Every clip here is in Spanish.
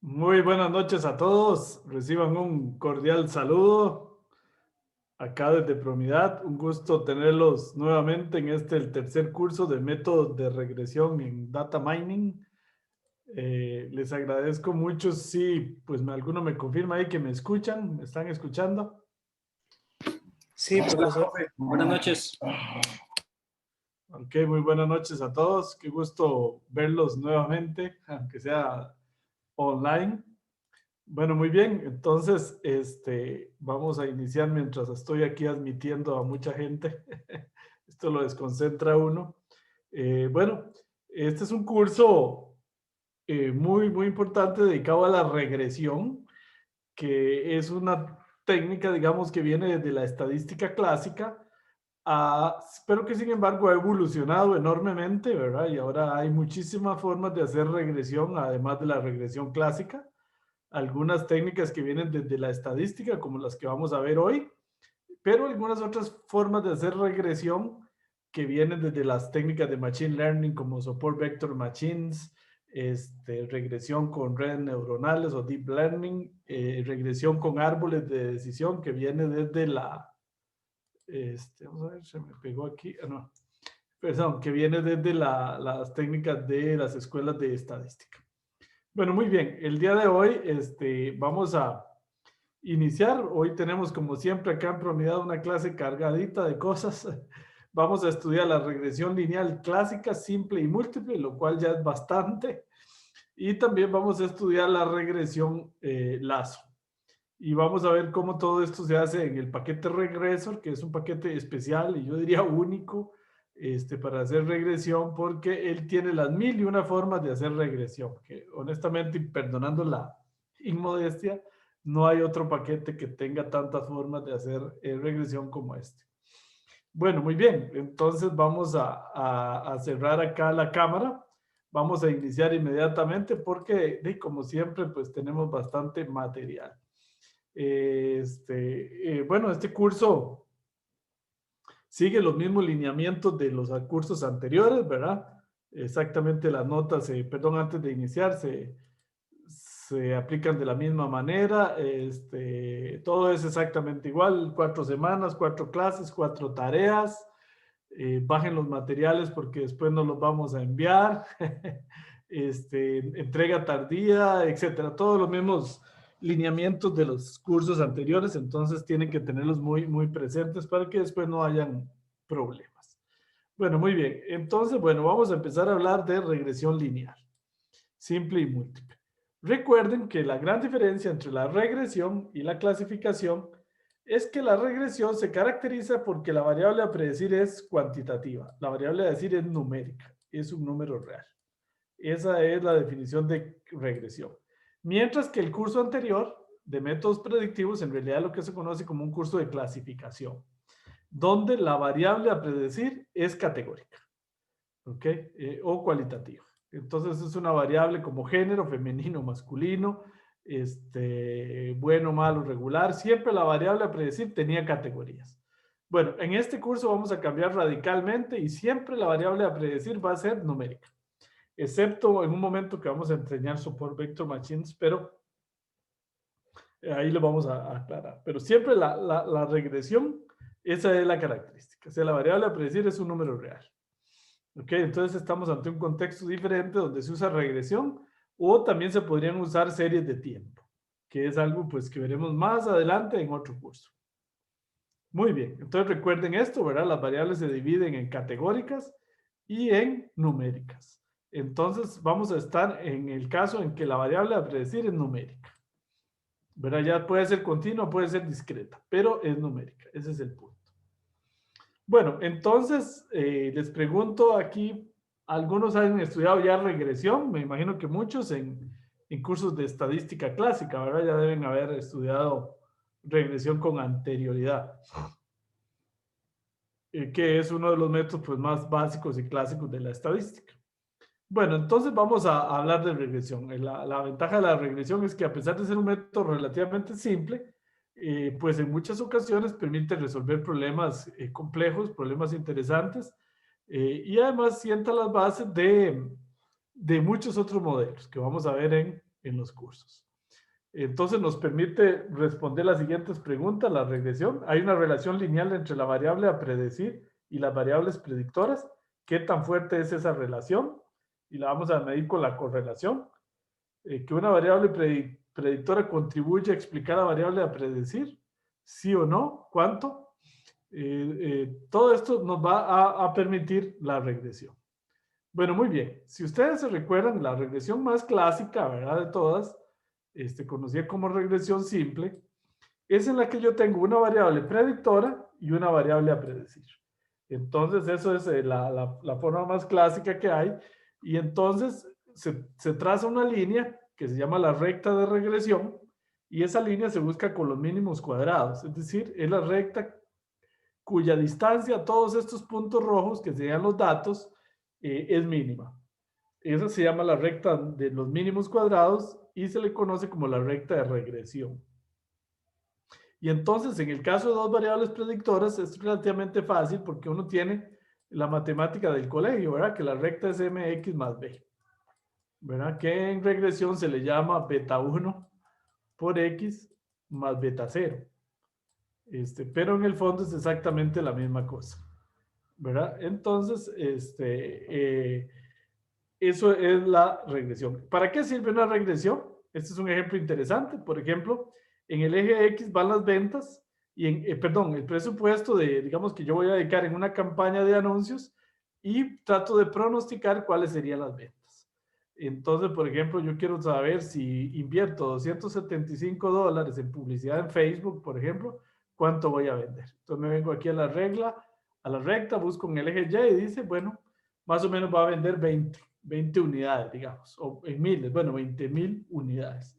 Muy buenas noches a todos. Reciban un cordial saludo acá desde Promidad. Un gusto tenerlos nuevamente en el tercer curso de métodos de regresión en Data Mining. Les agradezco mucho si pues alguno me confirma ahí que me escuchan, me están escuchando. Sí, profesor. Buenas noches. Ok, muy buenas noches a todos. Qué gusto verlos nuevamente, aunque sea online. Bueno, muy bien. Entonces, vamos a iniciar mientras estoy aquí admitiendo a mucha gente. Esto lo desconcentra a uno. Bueno, este es un curso muy importante dedicado a la regresión, que es una técnica, digamos, que viene de la estadística clásica, pero que sin embargo ha evolucionado enormemente, ¿verdad? Y ahora hay muchísimas formas de hacer regresión, además de la regresión clásica. Algunas técnicas que vienen desde la estadística, como las que vamos a ver hoy, pero algunas otras formas de hacer regresión que vienen desde las técnicas de Machine Learning, como Support Vector Machines, regresión con redes neuronales o Deep Learning, regresión con árboles de decisión, que viene desde vamos a ver, se me pegó aquí, no, perdón, que viene desde las técnicas de las escuelas de estadística. Bueno, muy bien. El día de hoy vamos a iniciar. Hoy tenemos, como siempre, acá en Promidad una clase cargadita de cosas. Vamos a estudiar la regresión lineal clásica, simple y múltiple, lo cual ya es bastante. Y también vamos a estudiar la regresión lazo. Y vamos a ver cómo todo esto se hace en el paquete Regressor, que es un paquete especial y yo diría único para hacer regresión, porque él tiene las mil y una formas de hacer regresión, que honestamente, perdonando la inmodestia, no hay otro paquete que tenga tantas formas de hacer regresión como este. Bueno, muy bien, entonces vamos a cerrar acá la cámara. Vamos a iniciar inmediatamente porque, como siempre, pues tenemos bastante material. Bueno, este curso sigue los mismos lineamientos de los cursos anteriores, ¿verdad? Exactamente las notas, perdón, antes de iniciar, se aplican de la misma manera. Todo es exactamente igual, 4 semanas, 4 clases, 4 tareas. Bajen los materiales porque después no los vamos a enviar. Entrega tardía, etcétera. Todos los mismos lineamientos de los cursos anteriores, entonces tienen que tenerlos muy presentes para que después no hayan problemas. Bueno, muy bien. Entonces, bueno, vamos a empezar a hablar de regresión lineal, simple y múltiple. Recuerden que la gran diferencia entre la regresión y la clasificación es que la regresión se caracteriza porque la variable a predecir es cuantitativa, la variable a decir es numérica, es un número real. Esa es la definición de regresión. Mientras que el curso anterior de métodos predictivos en realidad es lo que se conoce como un curso de clasificación, donde la variable a predecir es categórica, ¿ok? O cualitativa. Entonces es una variable como género, femenino, masculino, bueno, malo, regular. Siempre la variable a predecir tenía categorías. Bueno, en este curso vamos a cambiar radicalmente y siempre la variable a predecir va a ser numérica, excepto en un momento que vamos a enseñar Support Vector Machines, pero ahí lo vamos a aclarar. Pero siempre la regresión, esa es la característica. O sea, la variable a predecir es un número real. ¿Ok? Entonces estamos ante un contexto diferente donde se usa regresión o también se podrían usar series de tiempo, que es algo pues que veremos más adelante en otro curso. Muy bien, entonces recuerden esto, ¿verdad? Las variables se dividen en categóricas y en numéricas. Entonces vamos a estar en el caso en que la variable a predecir es numérica. ¿Verdad? Ya puede ser continua, puede ser discreta, pero es numérica. Ese es el punto. Bueno, entonces les pregunto aquí, algunos han estudiado ya regresión, me imagino que muchos en cursos de estadística clásica, ¿verdad? Ya deben haber estudiado regresión con anterioridad, que es uno de los métodos pues, más básicos y clásicos de la estadística. Bueno, entonces vamos a hablar de regresión. La ventaja de la regresión es que a pesar de ser un método relativamente simple, pues en muchas ocasiones permite resolver problemas complejos, problemas interesantes, y además sienta las bases de muchos otros modelos que vamos a ver en los cursos. Entonces nos permite responder las siguientes preguntas. La regresión. ¿Hay una relación lineal entre la variable a predecir y las variables predictoras? ¿Qué tan fuerte es esa relación? Y la vamos a medir con la correlación. Que una variable predictora contribuye a explicar la variable a predecir. ¿Sí o no? ¿Cuánto? Todo esto nos va a permitir la regresión. Bueno, muy bien. Si ustedes se recuerdan, la regresión más clásica, ¿verdad? De todas, conocida como regresión simple, es en la que yo tengo una variable predictora y una variable a predecir. Entonces, eso es la forma más clásica que hay. Y entonces se traza una línea que se llama la recta de regresión y esa línea se busca con los mínimos cuadrados. Es decir, es la recta cuya distancia a todos estos puntos rojos, que serían los datos, es mínima. Esa se llama la recta de los mínimos cuadrados y se le conoce como la recta de regresión. Y entonces, en el caso de dos variables predictoras, es relativamente fácil porque uno tiene la matemática del colegio, ¿verdad? Que la recta es mx más b, ¿verdad? Que en regresión se le llama beta 1 por x más beta 0. Pero en el fondo es exactamente la misma cosa, ¿verdad? Entonces, eso es la regresión. ¿Para qué sirve una regresión? Este es un ejemplo interesante. Por ejemplo, en el eje X van las ventas y el presupuesto digamos que yo voy a dedicar en una campaña de anuncios y trato de pronosticar cuáles serían las ventas. Entonces, por ejemplo, yo quiero saber si invierto $275 en publicidad en Facebook, por ejemplo, ¿cuánto voy a vender? Entonces me vengo aquí a la recta, busco en el eje Y y dice, bueno, más o menos va a vender 20 unidades, digamos, o en miles, bueno, 20,000 unidades.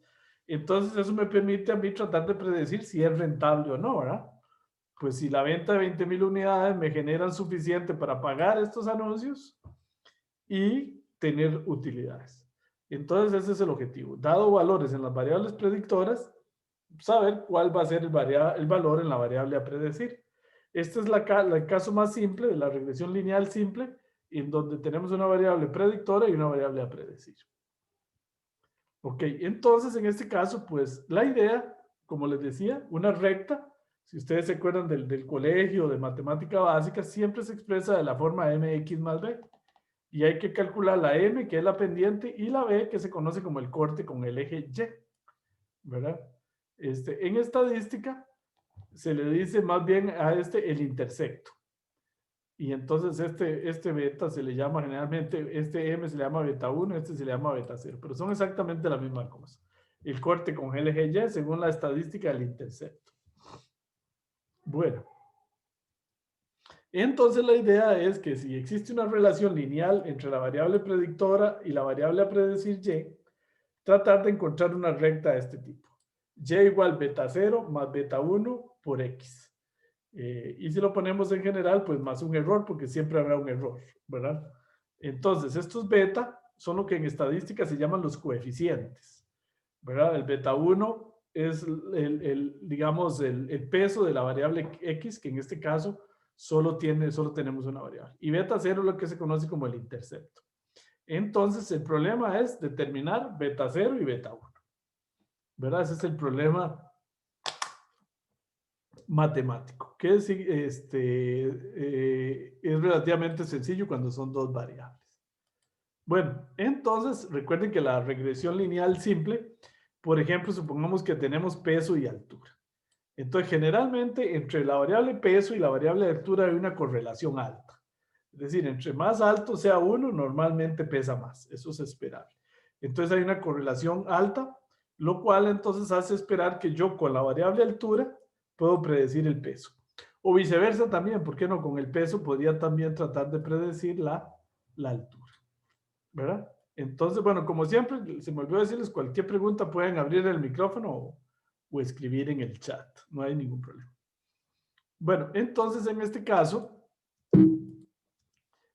Entonces eso me permite a mí tratar de predecir si es rentable o no, ¿verdad? Pues si la venta de 20,000 unidades me generan suficiente para pagar estos anuncios y tener utilidades. Entonces ese es el objetivo. Dado valores en las variables predictoras, saber cuál va a ser el valor en la variable a predecir. Este es el caso más simple de la regresión lineal simple, en donde tenemos una variable predictora y una variable a predecir. Ok, entonces en este caso, pues la idea, como les decía, una recta, si ustedes se acuerdan del colegio de matemática básica, siempre se expresa de la forma mx más b. Y hay que calcular la m, que es la pendiente, y la b, que se conoce como el corte con el eje y, ¿verdad? En estadística se le dice más bien a el intersecto. Y entonces este beta se le llama generalmente, este M se le llama beta 1, este se le llama beta 0, pero son exactamente la misma cosa. El corte con el eje Y según la estadística del intersecto. Bueno. Entonces la idea es que si existe una relación lineal entre la variable predictora y la variable a predecir Y, tratar de encontrar una recta de este tipo. Y igual beta 0 más beta 1 por X. Y si lo ponemos en general, pues más un error, porque siempre habrá un error, ¿verdad? Entonces, estos beta son lo que en estadística se llaman los coeficientes, ¿verdad? El beta 1 es digamos, el peso de la variable X, que en este caso solo tenemos una variable. Y beta 0 es lo que se conoce como el intercepto. Entonces, el problema es determinar beta 0 y beta 1, ¿verdad? Ese es el problema matemático, que es relativamente sencillo cuando son dos variables. Bueno, entonces recuerden que la regresión lineal simple, por ejemplo, supongamos que tenemos peso y altura. Entonces, generalmente entre la variable peso y la variable altura hay una correlación alta. Es decir, entre más alto sea uno, normalmente pesa más. Eso es esperable. Entonces hay una correlación alta, lo cual entonces hace esperar que yo con la variable altura puedo predecir el peso. O viceversa también, ¿por qué no? Con el peso podría también tratar de predecir la altura, ¿verdad? Entonces, bueno, como siempre, se me olvidó decirles, cualquier pregunta pueden abrir el micrófono o escribir en el chat, no hay ningún problema. Bueno, entonces en este caso,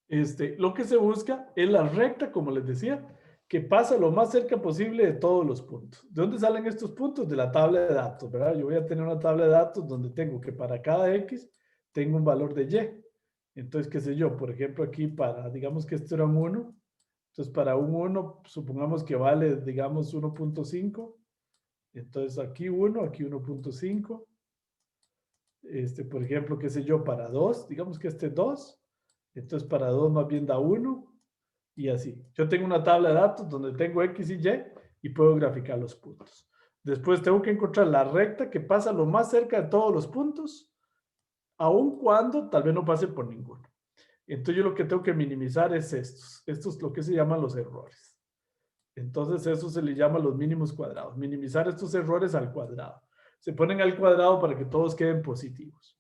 lo que se busca es la recta, como les decía, que pasa lo más cerca posible de todos los puntos. ¿De dónde salen estos puntos? De la tabla de datos, ¿verdad? Yo voy a tener una tabla de datos donde tengo que para cada X tengo un valor de Y. Entonces, qué sé yo, por ejemplo, aquí digamos que esto era un 1, Entonces, para un 1, supongamos que vale, digamos, 1.5. Entonces, aquí 1, aquí 1.5. Por ejemplo, qué sé yo, para 2, digamos que este 2. Entonces, para 2 más bien da 1. Y así. Yo tengo una tabla de datos donde tengo X y Y puedo graficar los puntos. Después tengo que encontrar la recta que pasa lo más cerca de todos los puntos, aun cuando tal vez no pase por ninguno. Entonces yo lo que tengo que minimizar es estos. Estos es lo que se llaman los errores. Entonces eso se le llama los mínimos cuadrados. Minimizar estos errores al cuadrado. Se ponen al cuadrado para que todos queden positivos.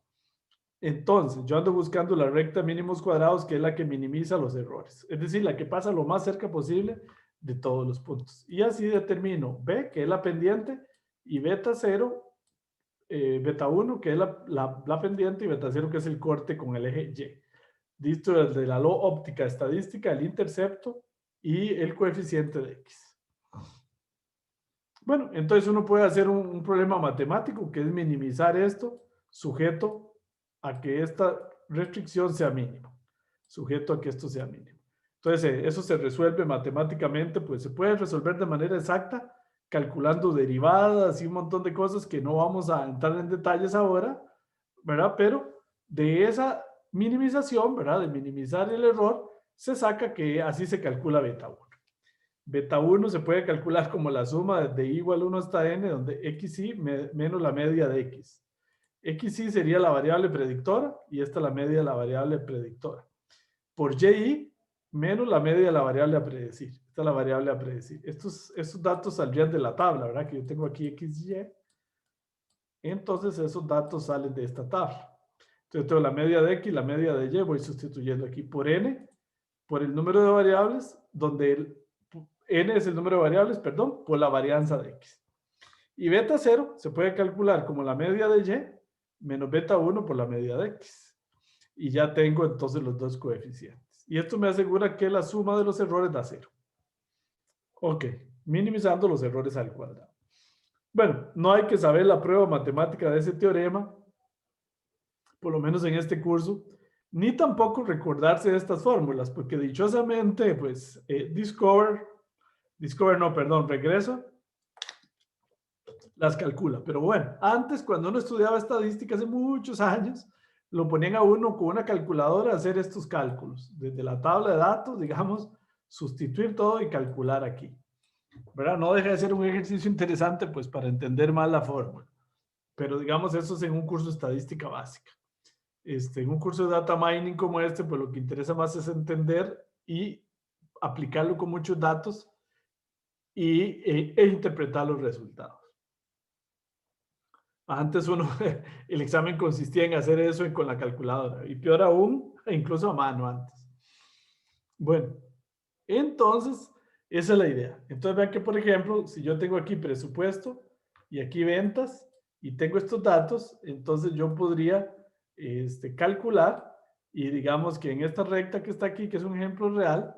Entonces, yo ando buscando la recta mínimos cuadrados, que es la que minimiza los errores. Es decir, la que pasa lo más cerca posible de todos los puntos. Y así determino B, que es la pendiente, y beta 0, beta 1, que es la pendiente, y beta 0, que es el corte con el eje Y. Dicho desde la ley óptica estadística, el intercepto y el coeficiente de X. Bueno, entonces uno puede hacer un problema matemático, que es minimizar esto, sujeto a que esta restricción sea mínima, sujeto a que esto sea mínimo. Entonces, eso se resuelve matemáticamente, pues se puede resolver de manera exacta, calculando derivadas y un montón de cosas que no vamos a entrar en detalles ahora, ¿verdad? Pero de esa minimización, ¿verdad? De minimizar el error, se saca que así se calcula beta 1. Beta 1 se puede calcular como la suma de y igual 1 hasta n, donde xy menos la media de x. XY sería la variable predictora y esta la media de la variable predictora. Por YI menos la media de la variable a predecir. Esta es la variable a predecir. Estos datos saldrían de la tabla, ¿verdad? Que yo tengo aquí XY. Entonces esos datos salen de esta tabla. Entonces tengo la media de X, la media de Y. Voy sustituyendo aquí por N, por el número de variables, donde N es el número de variables, perdón, por la varianza de X. Y beta 0 se puede calcular como la media de Y menos beta 1 por la media de X. Y ya tengo entonces los dos coeficientes. Y esto me asegura que la suma de los errores da 0. Ok, minimizando los errores al cuadrado. Bueno, no hay que saber la prueba matemática de ese teorema, por lo menos en este curso, ni tampoco recordarse de estas fórmulas, porque dichosamente, pues, Regreso, las calcula. Pero bueno, antes cuando uno estudiaba estadística hace muchos años, lo ponían a uno con una calculadora a hacer estos cálculos. Desde la tabla de datos, digamos, sustituir todo y calcular aquí. ¿Verdad? No deja de ser un ejercicio interesante, pues, para entender más la fórmula. Pero digamos, eso es en un curso de estadística básica. En un curso de data mining como este, pues lo que interesa más es entender y aplicarlo con muchos datos e interpretar los resultados. Antes el examen consistía en hacer eso con la calculadora y peor aún, incluso a mano antes. Bueno, entonces, esa es la idea. Entonces vean que, por ejemplo, si yo tengo aquí presupuesto y aquí ventas y tengo estos datos, entonces yo podría calcular y digamos que en esta recta que está aquí, que es un ejemplo real,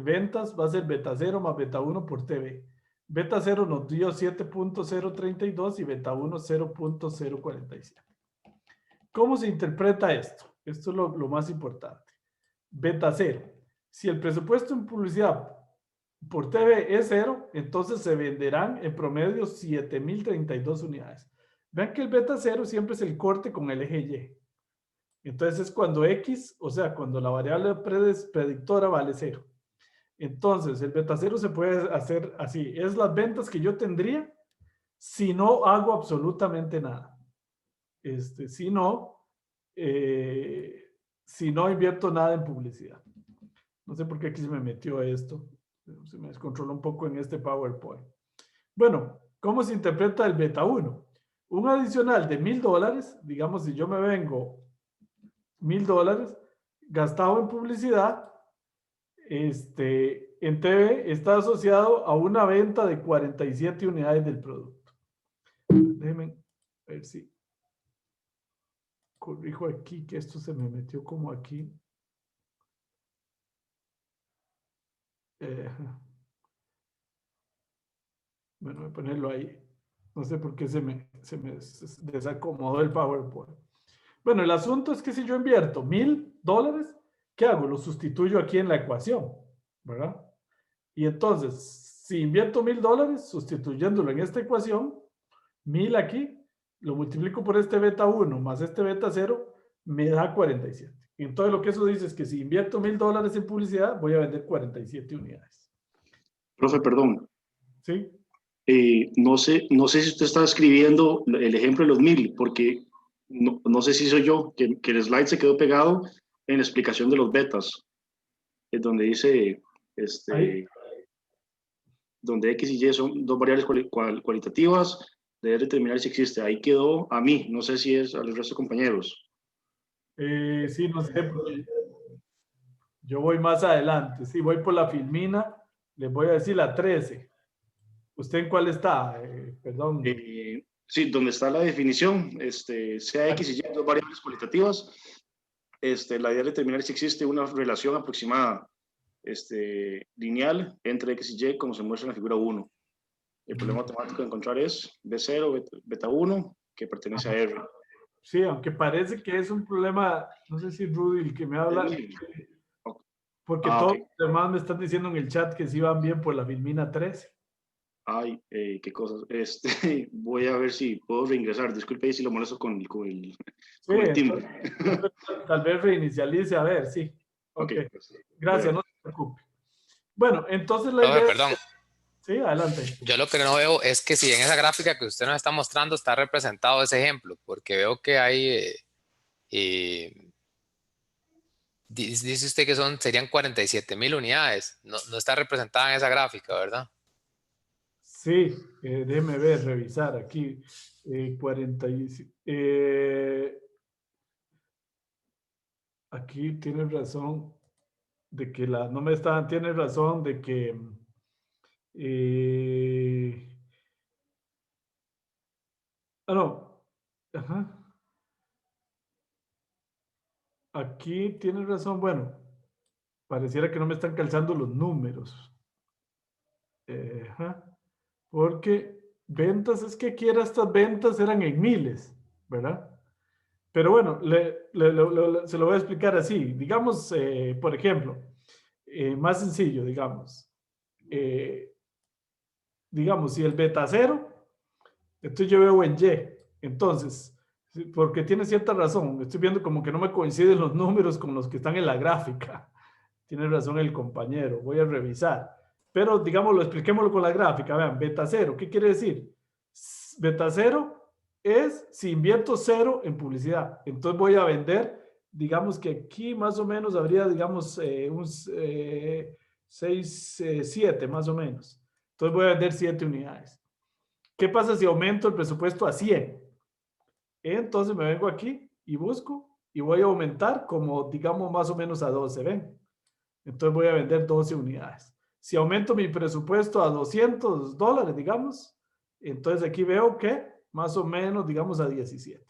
ventas va a ser beta 0 más beta 1 por TV. Beta 0 nos dio 7.032 y beta 1 0.047. ¿Cómo se interpreta esto? Esto es lo más importante. Beta 0. Si el presupuesto en publicidad por TV es 0, entonces se venderán en promedio 7.032 unidades. Vean que el beta 0 siempre es el corte con el eje Y. Entonces es cuando X, o sea, cuando la variable predictora vale 0. Entonces, el beta 0 se puede hacer así. Es las ventas que yo tendría si no hago absolutamente nada. Si no invierto nada en publicidad. No sé por qué aquí se me metió esto. Se me descontroló un poco en este PowerPoint. Bueno, ¿cómo se interpreta el beta 1? Un adicional de $1,000, digamos, si yo me vengo $1,000 gastado en publicidad, en TV está asociado a una venta de 47 unidades del producto. Déjenme ver si corrijo aquí, que esto se me metió como aquí. Bueno, voy a ponerlo ahí. No sé por qué se me desacomodó el PowerPoint. Bueno, el asunto es que si yo invierto $1,000, ¿qué hago? Lo sustituyo aquí en la ecuación. ¿verdad? Y entonces, si invierto $1000, sustituyéndolo en esta ecuación, 1000 aquí, lo multiplico por este beta 1 más este beta 0, me da 47. Entonces lo que eso dice es que si invierto $1000 en publicidad, voy a vender 47 unidades. Profe, perdón. ¿Sí? No sé si usted está escribiendo el ejemplo de los 1000, porque no sé si soy yo, que el slide se quedó pegado en la explicación de los betas, es donde dice, Ahí. donde X y Y son dos variables cualitativas, debe determinar si existe. Ahí quedó a mí, no sé si es a los resto de compañeros. Sí, no sé, porque yo voy más adelante. Sí, voy por la filmina, les voy a decir la 13. ¿Usted en cuál está? Perdón. Sí, donde está la definición, sea X y Y, dos variables cualitativas, la idea es determinar si existe una relación aproximada lineal entre X y Y, como se muestra en la figura 1. El problema matemático de encontrar es B0, beta 1, que pertenece a R. Sí, aunque parece que es un problema, no sé si Rudy el que me habla, porque todos okay. los demás me están diciendo en el chat que sí van bien por la filmina 13. Ay, qué cosas. Voy a ver si puedo reingresar. Disculpe si lo molesto con el timbre. Tal vez reinicialice, a ver, sí. Ok. Gracias, no se preocupe. Bueno, entonces la idea... Perdón. Sí, adelante. Yo lo que no veo es que si en esa gráfica que usted nos está mostrando está representado ese ejemplo, porque veo que hay... dice usted que serían 47,000 unidades. No está representada en esa gráfica, ¿verdad? Sí, déjeme ver, revisar aquí. 40 aquí tiene razón de que no me está, tiene razón de que no. Ajá. Aquí tiene razón. Bueno, pareciera que no me están calzando los números. Ajá. Porque ventas, es que aquí estas ventas eran en miles, ¿verdad? Pero bueno, se lo voy a explicar así. Digamos, por ejemplo, más sencillo, digamos. Digamos, si el beta 0, entonces yo veo en Y. Entonces, porque tiene cierta razón, estoy viendo como que no me coinciden los números con los que están en la gráfica. Tiene razón el compañero, voy a revisar. Pero, digámoslo, expliquémoslo con la gráfica. Vean, beta 0, ¿qué quiere decir? Beta 0 es si invierto 0 en publicidad. Entonces voy a vender, digamos que aquí más o menos habría, digamos, un 6, 7 más o menos. Entonces voy a vender 7 unidades. ¿Qué pasa si aumento el presupuesto a 100? Entonces me vengo aquí y busco y voy a aumentar como, digamos, más o menos a 12, ¿ven? Entonces voy a vender 12 unidades. Si aumento mi presupuesto a $200, digamos, entonces aquí veo que más o menos, digamos, a 17.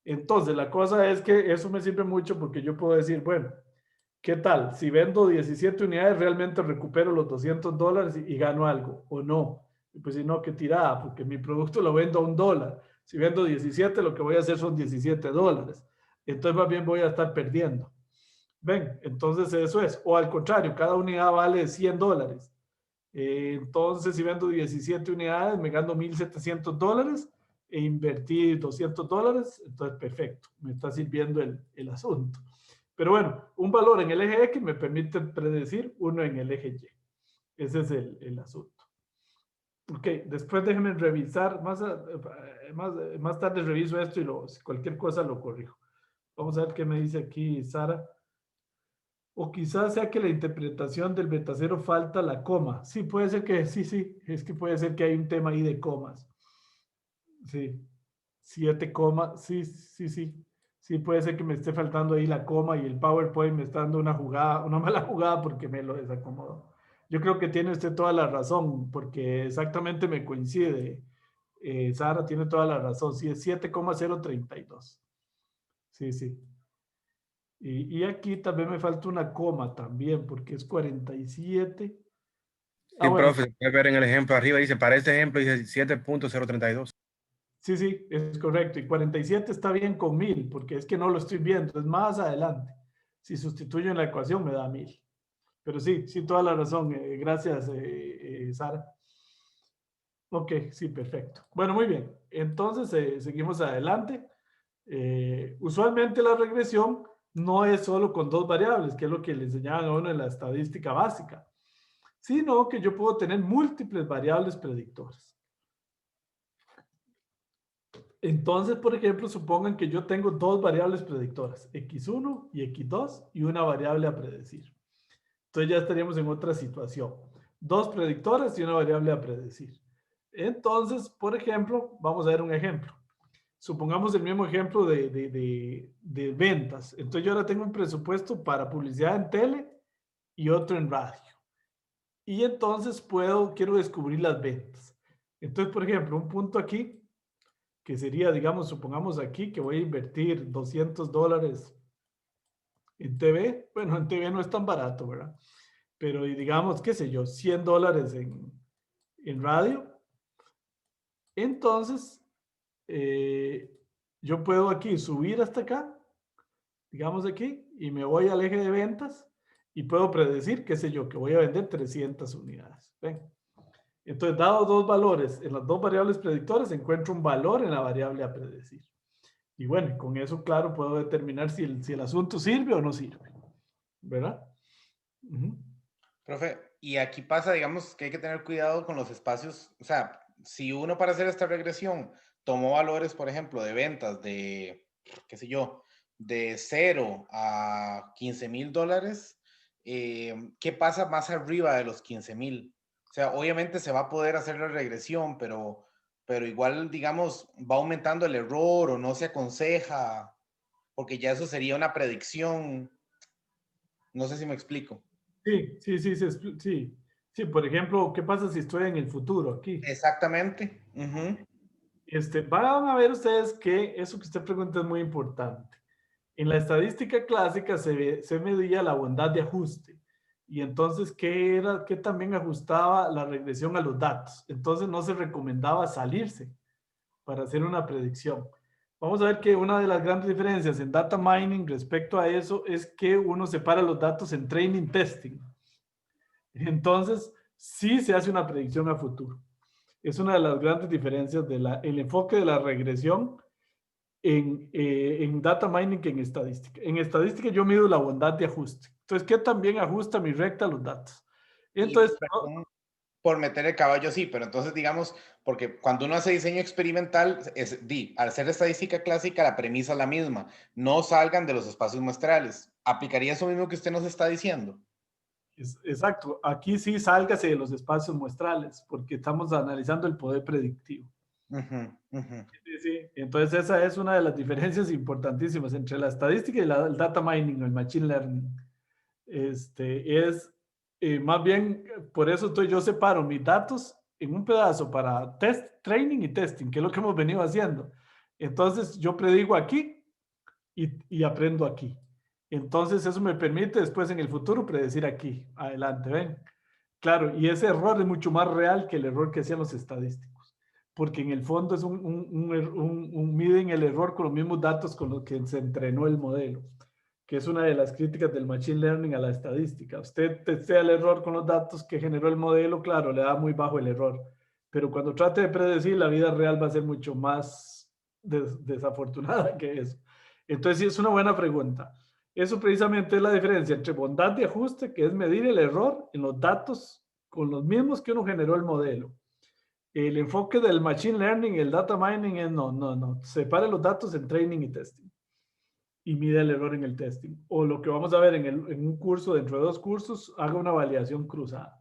Entonces la cosa es que eso me sirve mucho porque yo puedo decir, bueno, ¿qué tal? Si vendo 17 unidades, realmente recupero los $200 y gano algo, o no. Pues si no, qué tirada, porque mi producto lo vendo a $1. Si vendo 17, lo que voy a hacer son $17. Entonces más bien voy a estar perdiendo. Ven, entonces eso es. O al contrario, cada unidad vale $100. Entonces, si vendo 17 unidades, me gano $1,700 e invertí $200. Entonces, perfecto. Me está sirviendo el asunto. Pero bueno, un valor en el eje X me permite predecir uno en el eje Y. Ese es el asunto. Ok, después déjenme revisar. Más tarde reviso esto y si cualquier cosa lo corrijo. Vamos a ver qué me dice aquí Sara. O quizás sea que la interpretación del beta cero falta la coma. Sí, puede ser que, sí, es que puede ser que hay un tema ahí de comas. Sí, 7 comas, sí. Sí, puede ser que me esté faltando ahí la coma y el PowerPoint me está dando una mala jugada porque me lo desacomodó. Yo creo que tiene usted toda la razón, porque exactamente me coincide. Sara tiene toda la razón, sí, es 7,032. Sí. Y aquí también me falta una coma también, porque es 47. Sí, bueno. profe, puede ver en el ejemplo arriba, dice, para este ejemplo dice 7.032. Sí, es correcto. Y 47 está bien con 1000, porque es que no lo estoy viendo, es más adelante. Si sustituyo en la ecuación me da 1000. Pero sí, sí, toda la razón. Gracias, Sara. Ok, sí, perfecto. Bueno, muy bien. Entonces, seguimos adelante. Usualmente la regresión no es solo con dos variables, que es lo que le enseñaban a uno en la estadística básica, sino que yo puedo tener múltiples variables predictoras. Entonces, por ejemplo, supongan que yo tengo dos variables predictoras, x1 y x2, y una variable a predecir. Entonces ya estaríamos en otra situación. Dos predictoras y una variable a predecir. Entonces, por ejemplo, vamos a ver un ejemplo. Supongamos el mismo ejemplo de ventas. Entonces yo ahora tengo un presupuesto para publicidad en tele y otro en radio. Y entonces quiero descubrir las ventas. Entonces, por ejemplo, un punto aquí que sería, digamos, supongamos aquí que voy a invertir $200 en TV. Bueno, en TV no es tan barato, ¿verdad? Pero digamos, qué sé yo, $100 en radio. Entonces, yo puedo aquí subir hasta acá, digamos aquí, y me voy al eje de ventas y puedo predecir, qué sé yo, que voy a vender 300 unidades. ¿Ven? Entonces, dado dos valores en las dos variables predictoras, encuentro un valor en la variable a predecir. Y bueno, con eso, claro, puedo determinar si el asunto sirve o no sirve. ¿Verdad? Profe, y aquí pasa, digamos, que hay que tener cuidado con los espacios. O sea, si uno para hacer esta regresión tomó valores, por ejemplo, de ventas de, qué sé yo, de 0 a $15,000, ¿qué pasa más arriba de los 15,000? O sea, obviamente se va a poder hacer la regresión, pero igual, digamos, va aumentando el error o no se aconseja, porque ya eso sería una predicción. No sé si me explico. Sí, sí, sí, sí, sí. Sí, por ejemplo, ¿qué pasa si estoy en el futuro aquí? Exactamente. Van a ver ustedes que eso que usted pregunta es muy importante. En la estadística clásica se medía la bondad de ajuste. Y entonces, ¿qué también ajustaba la regresión a los datos? Entonces, no se recomendaba salirse para hacer una predicción. Vamos a ver que una de las grandes diferencias en data mining respecto a eso es que uno separa los datos en training testing. Entonces, sí se hace una predicción a futuro. Es una de las grandes diferencias del enfoque de la regresión en data mining que en estadística. En estadística yo mido la bondad de ajuste. Entonces, ¿qué también ajusta mi recta a los datos? Entonces, por meter el caballo, sí, pero entonces digamos, porque cuando uno hace diseño experimental, al hacer estadística clásica, la premisa es la misma. No salgan de los espacios muestrales. ¿Aplicaría eso mismo que usted nos está diciendo? Exacto. Aquí sí sálgase de los espacios muestrales, porque estamos analizando el poder predictivo. Sí, sí. Entonces esa es una de las diferencias importantísimas entre la estadística y el data mining o el machine learning. Más bien, por eso yo separo mis datos en un pedazo para training y testing, que es lo que hemos venido haciendo. Entonces yo predigo aquí y aprendo aquí. Entonces eso me permite después en el futuro predecir aquí, adelante, ven. Claro, y ese error es mucho más real que el error que hacían los estadísticos, porque en el fondo es miden el error con los mismos datos con los que se entrenó el modelo, que es una de las críticas del machine learning a la estadística. Usted testea el error con los datos que generó el modelo, claro, le da muy bajo el error, pero cuando trate de predecir, la vida real va a ser mucho más desafortunada que eso. Entonces, sí, es una buena pregunta. Eso precisamente es la diferencia entre bondad de ajuste, que es medir el error en los datos con los mismos que uno generó el modelo. El enfoque del machine learning, el data mining es no. Separe los datos en training y testing y mide el error en el testing. O lo que vamos a ver en un curso, dentro de 2 cursos, haga una validación cruzada,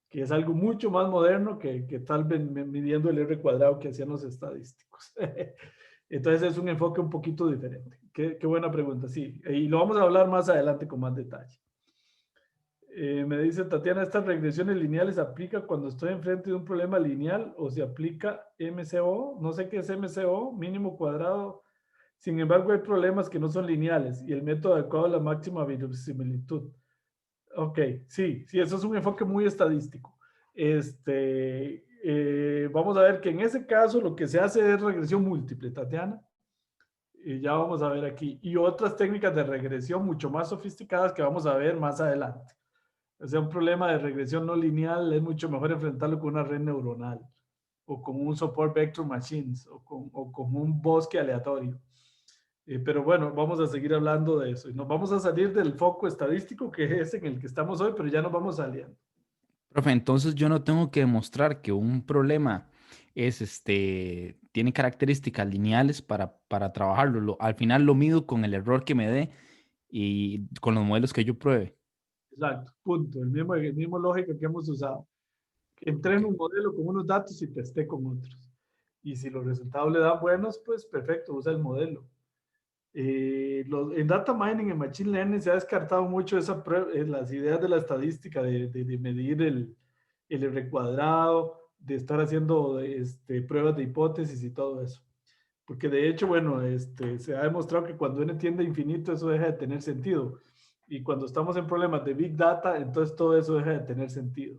que es algo mucho más moderno que tal vez midiendo el R cuadrado que hacían los estadísticos. Entonces es un enfoque un poquito diferente. Qué buena pregunta, sí. Y lo vamos a hablar más adelante con más detalle. Me dice Tatiana, ¿estas regresiones lineales aplica cuando estoy enfrente de un problema lineal o se aplica MCO? No sé qué es MCO, mínimo cuadrado. Sin embargo, hay problemas que no son lineales y el método adecuado a la máxima verosimilitud. Ok, sí, eso es un enfoque muy estadístico. Vamos a ver que en ese caso lo que se hace es regresión múltiple, Tatiana. Y ya vamos a ver aquí. Y otras técnicas de regresión mucho más sofisticadas que vamos a ver más adelante. O sea, un problema de regresión no lineal es mucho mejor enfrentarlo con una red neuronal o con un support vector machines o con un bosque aleatorio. Pero bueno, vamos a seguir hablando de eso. Y nos vamos a salir del foco estadístico que es en el que estamos hoy, pero ya nos vamos saliendo. Profe, entonces yo no tengo que demostrar que un problema tiene características lineales para trabajarlo. Al final lo mido con el error que me dé y con los modelos que yo pruebe. Exacto, punto. El mismo lógica que hemos usado. Entreno un modelo con unos datos y testé con otros. Y si los resultados le dan buenos, pues perfecto, usa el modelo. En data mining, en machine learning, se ha descartado mucho las ideas de la estadística, de medir el R cuadrado, de estar haciendo pruebas de hipótesis y todo eso. Porque de hecho, bueno, se ha demostrado que cuando n tiende a infinito, eso deja de tener sentido. Y cuando estamos en problemas de big data, entonces todo eso deja de tener sentido.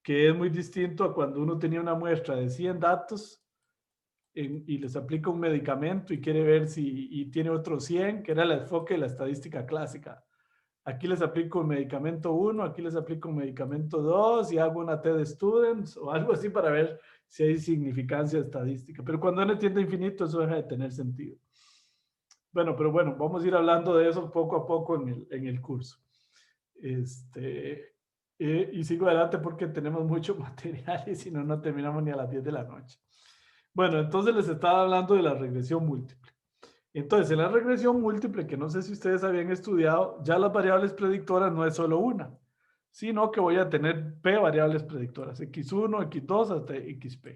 Que es muy distinto a cuando uno tenía una muestra de 100 datos y les aplica un medicamento y quiere ver y tiene otros 100, que era el enfoque de la estadística clásica. Aquí les aplico un medicamento 1, aquí les aplico un medicamento 2 y hago una T de students o algo así para ver si hay significancia estadística. Pero cuando n tiende a infinito, eso deja de tener sentido. Bueno, pero bueno, vamos a ir hablando de eso poco a poco en el curso. Y sigo adelante porque tenemos mucho material y si no, no terminamos ni a las 10 de la noche. Bueno, entonces les estaba hablando de la regresión múltiple. Entonces, en la regresión múltiple, que no sé si ustedes habían estudiado, ya las variables predictoras no es solo una, sino que voy a tener P variables predictoras, X1, X2 hasta XP.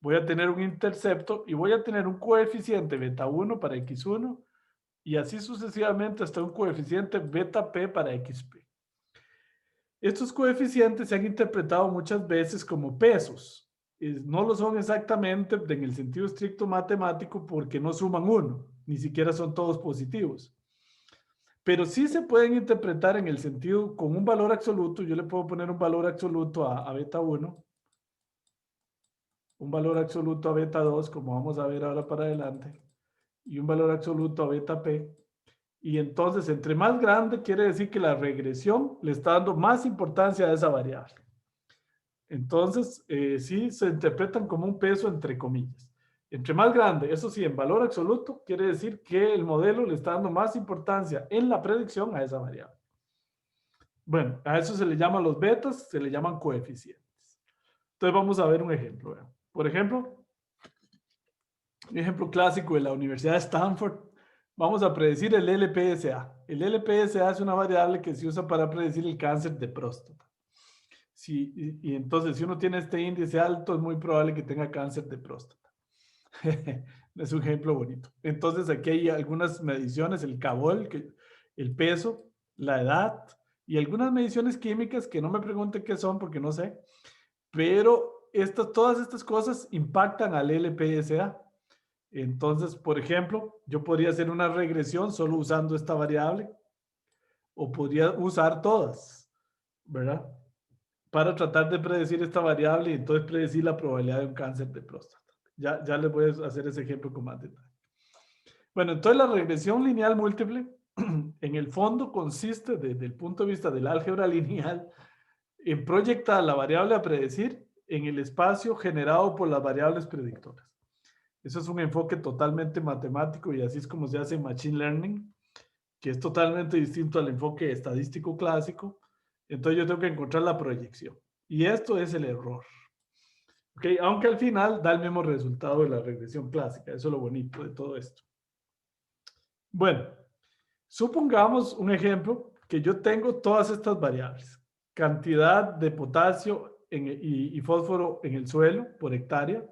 Voy a tener un intercepto y voy a tener un coeficiente beta 1 para X1 y así sucesivamente hasta un coeficiente beta P para XP. Estos coeficientes se han interpretado muchas veces como pesos. No lo son exactamente en el sentido estricto matemático porque no suman 1, ni siquiera son todos positivos. Pero sí se pueden interpretar en el sentido con un valor absoluto. Yo le puedo poner un valor absoluto a beta 1, un valor absoluto a beta 2, como vamos a ver ahora para adelante, y un valor absoluto a beta P. Y entonces, entre más grande, quiere decir que la regresión le está dando más importancia a esa variable. Entonces, sí se interpretan como un peso entre comillas. Entre más grande, eso sí, en valor absoluto, quiere decir que el modelo le está dando más importancia en la predicción a esa variable. Bueno, a eso se le llaman los betas, se le llaman coeficientes. Entonces, vamos a ver un ejemplo. Vean. Por ejemplo, un ejemplo clásico de la Universidad de Stanford. Vamos a predecir el LPSA. El LPSA es una variable que se usa para predecir el cáncer de próstata. Y entonces, si uno tiene este índice alto, es muy probable que tenga cáncer de próstata. Es un ejemplo bonito. Entonces, aquí hay algunas mediciones, el CABOL, el peso, la edad y algunas mediciones químicas que no me pregunten qué son porque no sé. Pero todas estas cosas impactan al LPSA. Entonces, por ejemplo, yo podría hacer una regresión solo usando esta variable o podría usar todas, ¿verdad? Para tratar de predecir esta variable y entonces predecir la probabilidad de un cáncer de próstata. Ya les voy a hacer ese ejemplo con más detalle. Bueno, entonces la regresión lineal múltiple en el fondo consiste desde el punto de vista del álgebra lineal en proyectar la variable a predecir en el espacio generado por las variables predictoras. Eso es un enfoque totalmente matemático y así es como se hace en Machine Learning, que es totalmente distinto al enfoque estadístico clásico. Entonces yo tengo que encontrar la proyección. Y esto es el error. ¿Okay? Aunque al final da el mismo resultado de la regresión clásica. Eso es lo bonito de todo esto. Bueno, supongamos un ejemplo que yo tengo todas estas variables. Cantidad de potasio y fósforo en el suelo por hectárea,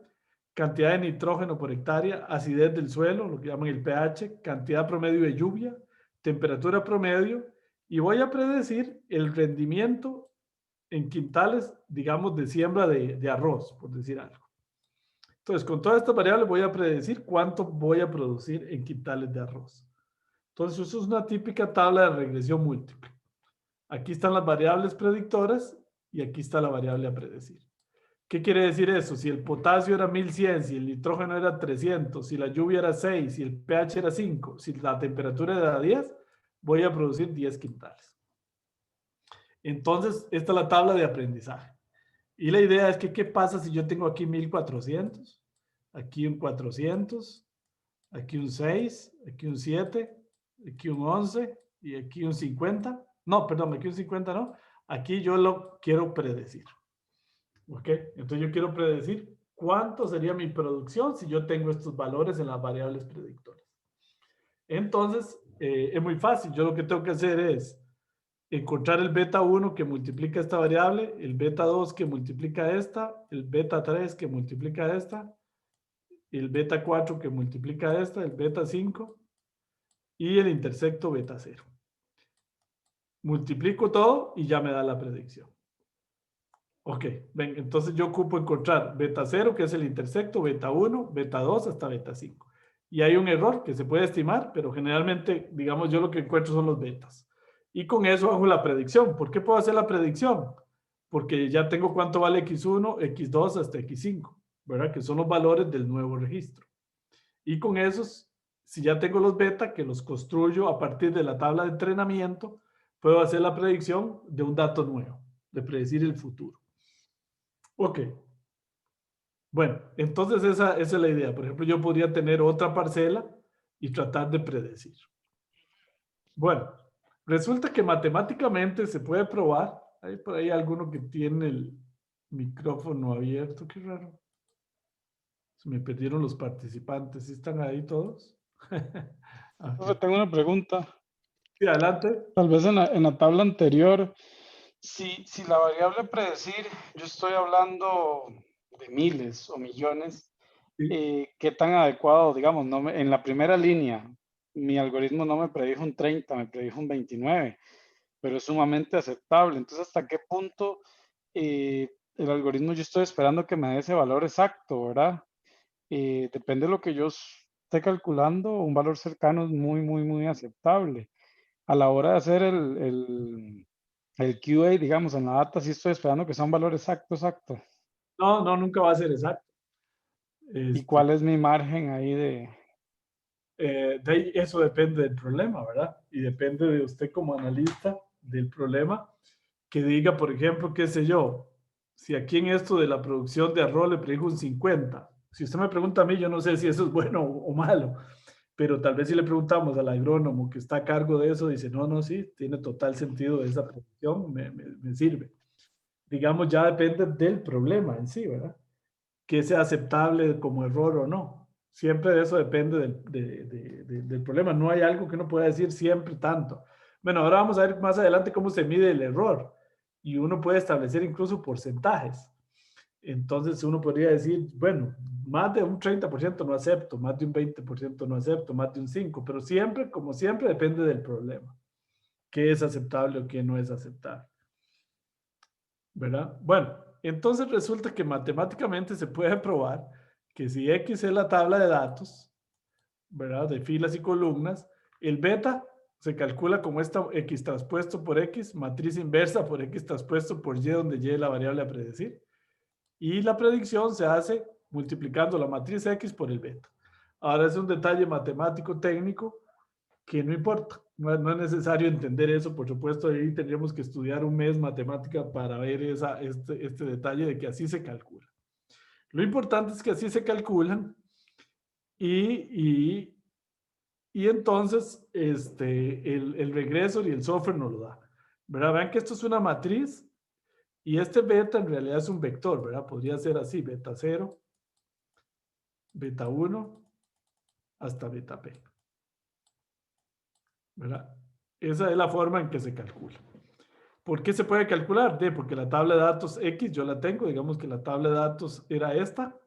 cantidad de nitrógeno por hectárea, acidez del suelo, lo que llaman el pH, cantidad promedio de lluvia, temperatura promedio, y voy a predecir el rendimiento en quintales, digamos, de siembra de arroz, por decir algo. Entonces, con todas estas variables voy a predecir cuánto voy a producir en quintales de arroz. Entonces, eso es una típica tabla de regresión múltiple. Aquí están las variables predictoras y aquí está la variable a predecir. ¿Qué quiere decir eso? Si el potasio era 1100, si el nitrógeno era 300, si la lluvia era 6, si el pH era 5, si la temperatura era 10, voy a producir 10 quintales. Entonces, esta es la tabla de aprendizaje. Y la idea es que, ¿qué pasa si yo tengo aquí 1400? Aquí un 400, aquí un 6, aquí un 7, aquí un 11 y aquí un 50. No, perdón, aquí un 50 no. Aquí yo lo quiero predecir. ¿Ok? Entonces yo quiero predecir cuánto sería mi producción si yo tengo estos valores en las variables predictoras. Entonces, es muy fácil. Yo lo que tengo que hacer es encontrar el beta 1 que multiplica esta variable, el beta 2 que multiplica esta, el beta 3 que multiplica esta, el beta 4 que multiplica esta, el beta 5 y el intersecto beta 0. Multiplico todo y ya me da la predicción. Ok, ven, entonces yo ocupo encontrar beta 0, que es el intersecto, beta 1, beta 2 hasta beta 5. Y hay un error que se puede estimar, pero generalmente, digamos, yo lo que encuentro son los betas. Y con eso hago la predicción. ¿Por qué puedo hacer la predicción? Porque ya tengo cuánto vale X1, X2 hasta X5, ¿verdad? Que son los valores del nuevo registro. Y con esos, si ya tengo los beta, que los construyo a partir de la tabla de entrenamiento, puedo hacer la predicción de un dato nuevo, de predecir el futuro. Ok. Bueno, entonces esa es la idea. Por ejemplo, yo podría tener otra parcela y tratar de predecir. Bueno, resulta que matemáticamente se puede probar. Hay por ahí alguno que tiene el micrófono abierto. Qué raro. Se me perdieron los participantes. ¿Sí están ahí todos? Profe, tengo una pregunta. Sí, adelante. Tal vez en la tabla anterior, si la variable predecir, yo estoy hablando de miles o millones, Sí. ¿qué tan adecuado, digamos, en la primera línea, mi algoritmo no me predijo un 30, me predijo un 29, pero es sumamente aceptable. Entonces, ¿hasta qué punto el algoritmo yo estoy esperando que me dé ese valor exacto, ¿verdad? Depende de lo que yo esté calculando, un valor cercano es muy, muy, muy aceptable. A la hora de hacer el QA, digamos, en la data, sí estoy esperando que sea un valor exacto. No, no, nunca va a ser exacto. ¿Y cuál es mi margen ahí de...? De ahí, eso depende del problema, ¿verdad? Y depende de usted como analista del problema, que diga, por ejemplo, qué sé yo, si aquí en esto de la producción de arroz le predijo un 50, si usted me pregunta a mí, yo no sé si eso es bueno o malo, pero tal vez si le preguntamos al agrónomo que está a cargo de eso, dice, no, no, sí, tiene total sentido esa predicción, me sirve. Digamos, ya depende del problema en sí, ¿verdad? Que sea aceptable como error o no. Siempre de eso depende del problema. No hay algo que uno pueda decir siempre tanto. Bueno, ahora vamos a ver más adelante cómo se mide el error. Y uno puede establecer incluso porcentajes. Entonces uno podría decir, bueno, más de un 30% no acepto, más de un 20% no acepto, más de un 5%, pero siempre, como siempre, depende del problema. ¿Qué es aceptable o qué no es aceptable? ¿Verdad? Bueno, entonces resulta que matemáticamente se puede probar que si X es la tabla de datos, ¿verdad? De filas y columnas, el beta se calcula como esta X traspuesto por X, matriz inversa por X traspuesto por Y, donde Y es la variable a predecir. Y la predicción se hace multiplicando la matriz X por el beta. Ahora es un detalle matemático técnico que no importa, no es necesario entender eso, por supuesto, ahí tendríamos que estudiar un mes matemática para ver este detalle de que así se calcula. Lo importante es que así se calculan y entonces el regreso y el software nos lo da. ¿Verdad? Vean que esto es una matriz y este beta en realidad es un vector, ¿verdad? Podría ser así, beta 0, beta 1, hasta beta p. ¿Verdad? Esa es la forma en que se calcula. ¿Por qué se puede calcular? Porque la tabla de datos X yo la tengo, digamos que la tabla de datos era esta.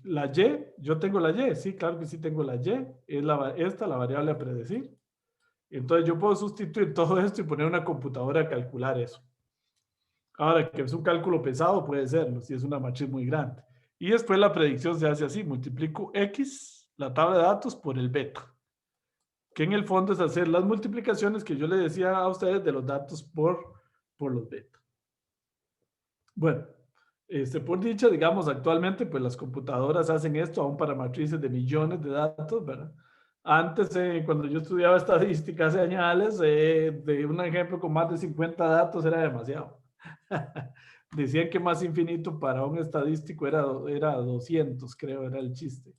La Y, yo tengo la Y, sí, claro que sí tengo la Y, es esta, la variable a predecir. Entonces yo puedo sustituir todo esto y poner una computadora a calcular eso. Ahora, que es un cálculo pesado, puede serlo, si es una matriz muy grande. Y después la predicción se hace así, multiplico X, la tabla de datos, por el beta, que en el fondo es hacer las multiplicaciones que yo le decía a ustedes de los datos por los beta. Bueno, por dicha, digamos, actualmente, pues las computadoras hacen esto aún para matrices de millones de datos, ¿verdad? Antes, cuando yo estudiaba estadística hace años, de un ejemplo con más de 50 datos era demasiado. Decían que más infinito para un estadístico era 200, creo, era el chiste.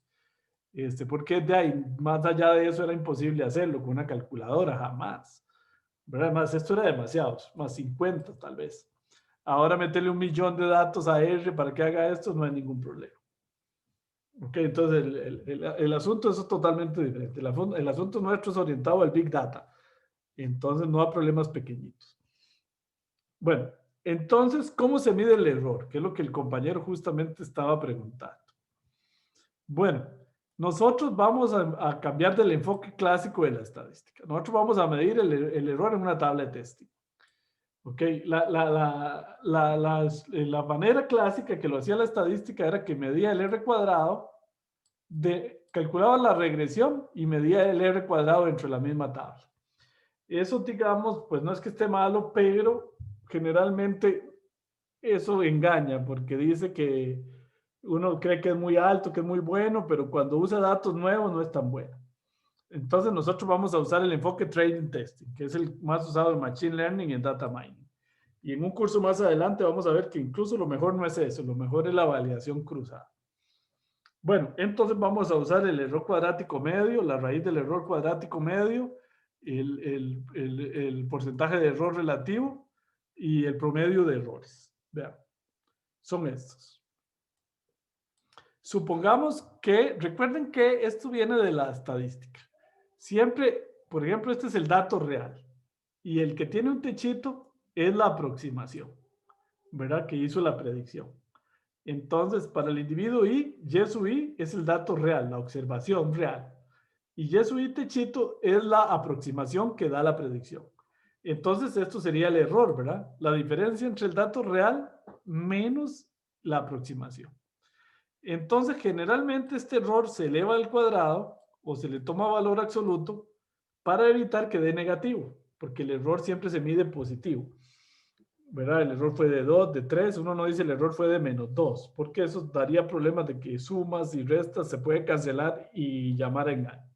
Porque de ahí, más allá de eso era imposible hacerlo con una calculadora, jamás. ¿Verdad? Además, esto era demasiado, más 50 tal vez. Ahora meterle 1.000.000 de datos a R para que haga esto no hay ningún problema. Ok, entonces el asunto es totalmente diferente. El asunto nuestro es orientado al Big Data. Entonces no a problemas pequeñitos. Bueno, entonces, ¿cómo se mide el error? Que es lo que el compañero justamente estaba preguntando. Bueno, nosotros vamos a cambiar del enfoque clásico de la estadística. Nosotros vamos a medir el error en una tabla de testing. Ok, la manera clásica que lo hacía la estadística era que medía el R cuadrado, calculaba la regresión y medía el R cuadrado dentro de la misma tabla. Eso, digamos, pues no es que esté malo, pero generalmente eso engaña porque dice que uno cree que es muy alto, que es muy bueno, pero cuando usa datos nuevos no es tan bueno. Entonces nosotros vamos a usar el enfoque Trading Testing, que es el más usado en Machine Learning y en Data Mining. Y en un curso más adelante vamos a ver que incluso lo mejor no es eso, lo mejor es la validación cruzada. Bueno, entonces vamos a usar el error cuadrático medio, la raíz del error cuadrático medio, el porcentaje de error relativo y el promedio de errores. Vean, son estos. Supongamos que, recuerden que esto viene de la estadística. Siempre, por ejemplo, este es el dato real. Y el que tiene un techito es la aproximación, ¿verdad? Que hizo la predicción. Entonces, para el individuo Y su Y es el dato real, la observación real. Y Y su Y techito es la aproximación que da la predicción. Entonces, esto sería el error, ¿verdad? La diferencia entre el dato real menos la aproximación. Entonces, generalmente este error se eleva al cuadrado o se le toma valor absoluto para evitar que dé negativo, porque el error siempre se mide positivo, ¿verdad? El error fue de 2, de 3, uno no dice el error fue de -2, porque eso daría problemas de que sumas y restas se puede cancelar y llamar a engaño.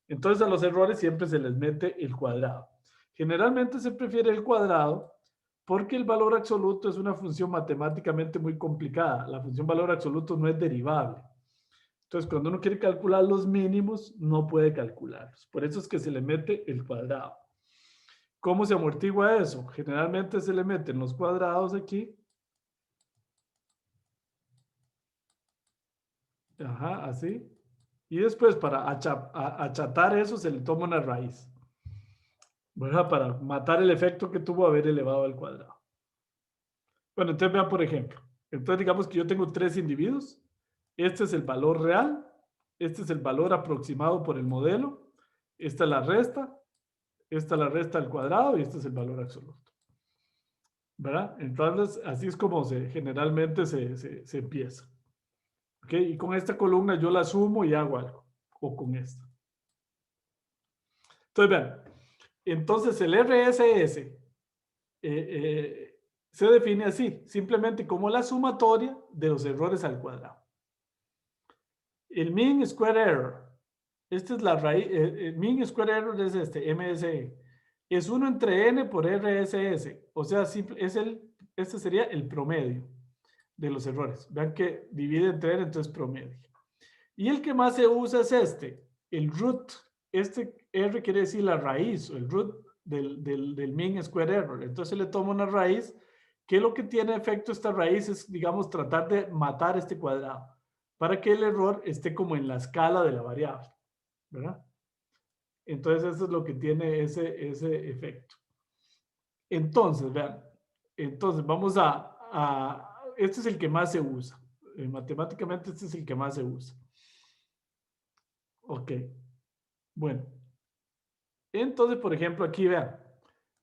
Entonces a los errores siempre se les mete el cuadrado. Generalmente se prefiere el cuadrado porque el valor absoluto es una función matemáticamente muy complicada. La función valor absoluto no es derivable. Entonces, cuando uno quiere calcular los mínimos, no puede calcularlos. Por eso es que se le mete el cuadrado. ¿Cómo se amortigua eso? Generalmente se le meten los cuadrados aquí. Ajá, así. Y después, para achatar eso, se le toma una raíz. ¿Verdad? Para matar el efecto que tuvo haber elevado al cuadrado. Bueno, entonces vean, por ejemplo. Entonces, digamos que yo tengo 3 individuos. Este es el valor real. Este es el valor aproximado por el modelo. Esta es la resta. Esta es la resta al cuadrado y este es el valor absoluto. ¿Verdad? Entonces, así es como generalmente se empieza. ¿Ok? Y con esta columna yo la sumo y hago algo. O con esta. Entonces, vean. Entonces, el RSS se define así, simplemente como la sumatoria de los errores al cuadrado. El mean square error, esta es la raíz, el mean square error es MSE, es 1 entre n por RSS, o sea, este sería el promedio de los errores. Vean que divide entre n, entonces promedio. Y el que más se usa es el root. Este R quiere decir la raíz, o el root del mean square error. Entonces le toma una raíz, que lo que tiene efecto esta raíz es, digamos, tratar de matar este cuadrado, para que el error esté como en la escala de la variable, ¿verdad? Entonces eso es lo que tiene ese efecto. Entonces, vean, entonces vamos este es el que más se usa. Matemáticamente este es el que más se usa. Ok. Bueno. Entonces, por ejemplo, aquí vean,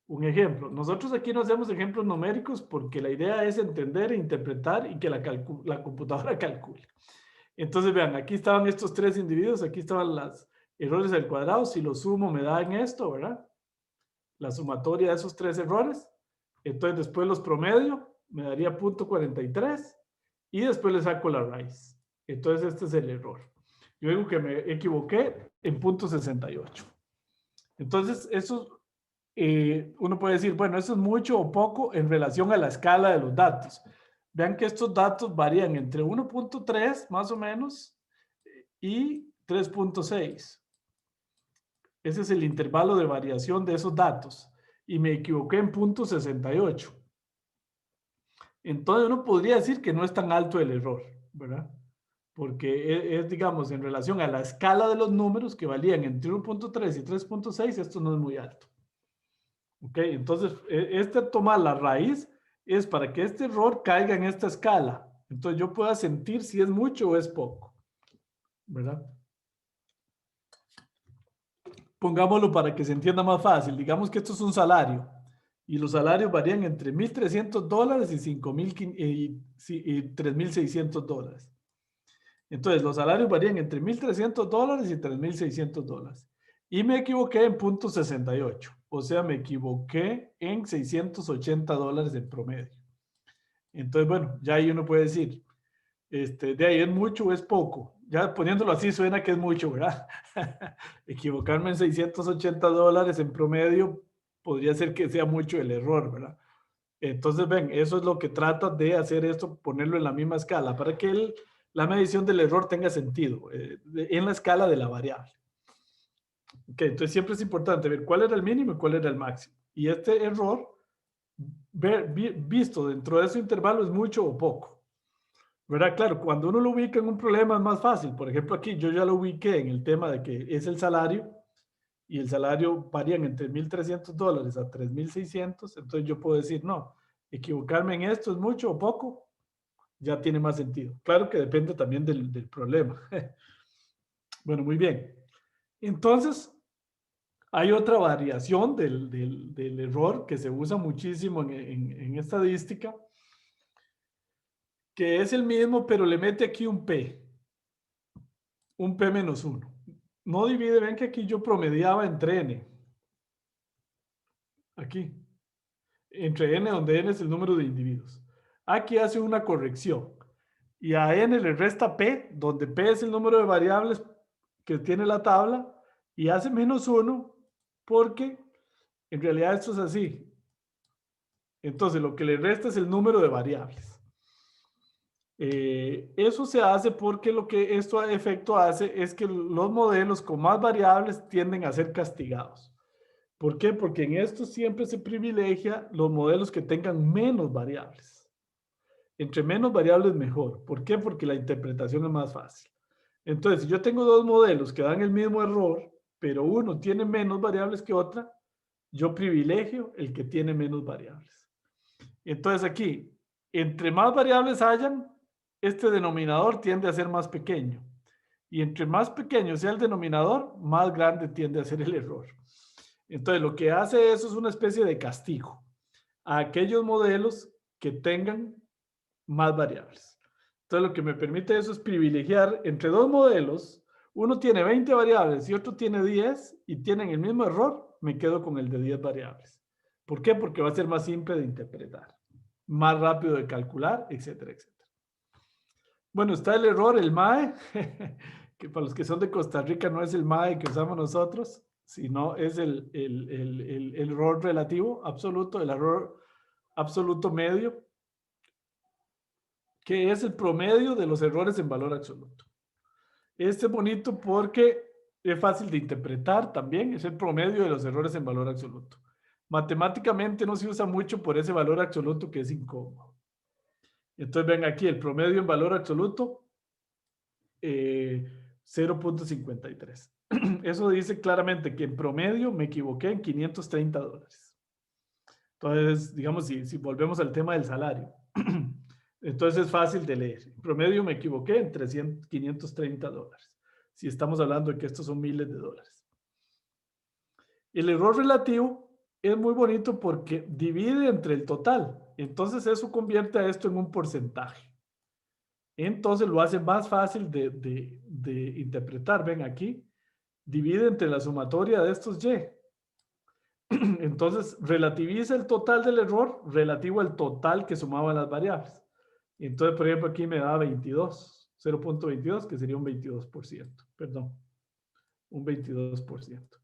un ejemplo. Nosotros aquí no hacemos ejemplos numéricos porque la idea es entender e interpretar y que la computadora calcule. Entonces, vean, aquí estaban estos 3 individuos, aquí estaban los errores al cuadrado. Si lo sumo, me dan esto, ¿verdad? La sumatoria de esos 3 errores. Entonces, después los promedio, me daría 0.43 y después le saco la raíz. Entonces, este es el error. Yo digo que me equivoqué en 0.68. Entonces, eso uno puede decir, bueno, eso es mucho o poco en relación a la escala de los datos. Vean que estos datos varían entre 1.3 más o menos y 3.6. Ese es el intervalo de variación de esos datos. Y me equivoqué en 0.68. Entonces uno podría decir que no es tan alto el error, ¿verdad? Porque es, digamos, en relación a la escala de los números que valían entre 1.3 y 3.6, esto no es muy alto. ¿Ok? Entonces, tomar la raíz es para que este error caiga en esta escala. Entonces yo pueda sentir si es mucho o es poco, ¿verdad? Pongámoslo para que se entienda más fácil. Digamos que esto es un salario y los salarios varían entre $1,300 y $3,600. Entonces, los salarios varían entre $1,300 y $3,600. Y me equivoqué en 0.68. O sea, me equivoqué en $680 en promedio. Entonces, bueno, ya ahí uno puede decir, de ahí es mucho o es poco. Ya poniéndolo así suena que es mucho, ¿verdad? Equivocarme en $680 en promedio podría ser que sea mucho el error, ¿verdad? Entonces, ven, eso es lo que trata de hacer esto, ponerlo en la misma escala, para que la medición del error tenga sentido en la escala de la variable. Okay, entonces siempre es importante ver cuál era el mínimo y cuál era el máximo. Y este error, visto dentro de ese intervalo, es mucho o poco. ¿Verdad? Claro, cuando uno lo ubica en un problema es más fácil. Por ejemplo, aquí yo ya lo ubiqué en el tema de que es el salario y el salario varían entre $1,300 a $3,600. Entonces yo puedo decir, no, equivocarme en esto es mucho o poco, ya tiene más sentido. Claro que depende también del problema. Bueno, muy bien. Entonces, hay otra variación del error que se usa muchísimo en estadística, que es el mismo, pero le mete aquí un P menos 1. No divide, ven que aquí yo promediaba entre N. Aquí. Entre N, donde N es el número de individuos. Aquí hace una corrección. Y a N le resta P, donde P es el número de variables que tiene la tabla, y hace menos 1 porque en realidad esto es así. Entonces lo que le resta es el número de variables. Eso se hace porque lo que esto a efecto hace es que los modelos con más variables tienden a ser castigados. ¿Por qué? Porque en esto siempre se privilegia los modelos que tengan menos variables. Entre menos variables mejor. ¿Por qué? Porque la interpretación es más fácil. Entonces, si yo tengo dos modelos que dan el mismo error, pero uno tiene menos variables que otra, yo privilegio el que tiene menos variables. Entonces aquí, entre más variables hayan, este denominador tiende a ser más pequeño. Y entre más pequeño sea el denominador, más grande tiende a ser el error. Entonces, lo que hace eso es una especie de castigo a aquellos modelos que tengan más variables. Entonces, lo que me permite eso es privilegiar entre dos modelos. Uno tiene 20 variables y otro tiene 10 y tienen el mismo error, me quedo con el de 10 variables. ¿Por qué? Porque va a ser más simple de interpretar, más rápido de calcular, etcétera, etcétera. Bueno, está el error, el MAE, que para los que son de Costa Rica no es el MAE que usamos nosotros, sino es el error relativo absoluto, el error absoluto medio, que es el promedio de los errores en valor absoluto. Este es bonito porque es fácil de interpretar también, es el promedio de los errores en valor absoluto. Matemáticamente no se usa mucho por ese valor absoluto que es incómodo. Entonces ven aquí el promedio en valor absoluto, 0.53. Eso dice claramente que en promedio me equivoqué en $530. Entonces, digamos, si volvemos al tema del salario, entonces es fácil de leer. En promedio me equivoqué en $530. Si estamos hablando de que estos son miles de dólares. El error relativo es muy bonito porque divide entre el total. Entonces eso convierte a esto en un porcentaje. Entonces lo hace más fácil de interpretar. Ven aquí, divide entre la sumatoria de estos Y. Entonces relativiza el total del error relativo al total que sumaban las variables. Entonces, por ejemplo, aquí me da 22. 0.22, que sería un 22%, perdón, un 22%.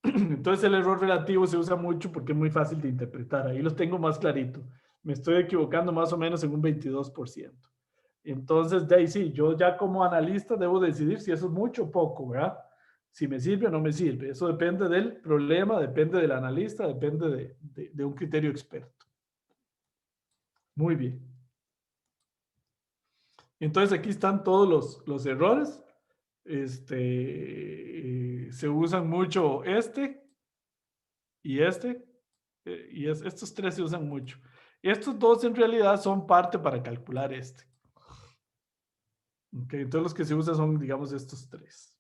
Entonces el error relativo se usa mucho porque es muy fácil de interpretar. Ahí los tengo más clarito. Me estoy equivocando más o menos en un 22%. Entonces, de ahí sí, yo ya como analista debo decidir si eso es mucho o poco, ¿verdad? Si me sirve o no me sirve. Eso depende del problema, depende del analista, depende de un criterio experto. Muy bien. Entonces aquí están todos los errores. Se usan mucho y estos tres se usan mucho. Estos dos en realidad son parte para calcular Okay, entonces los que se usan son, digamos, estos tres.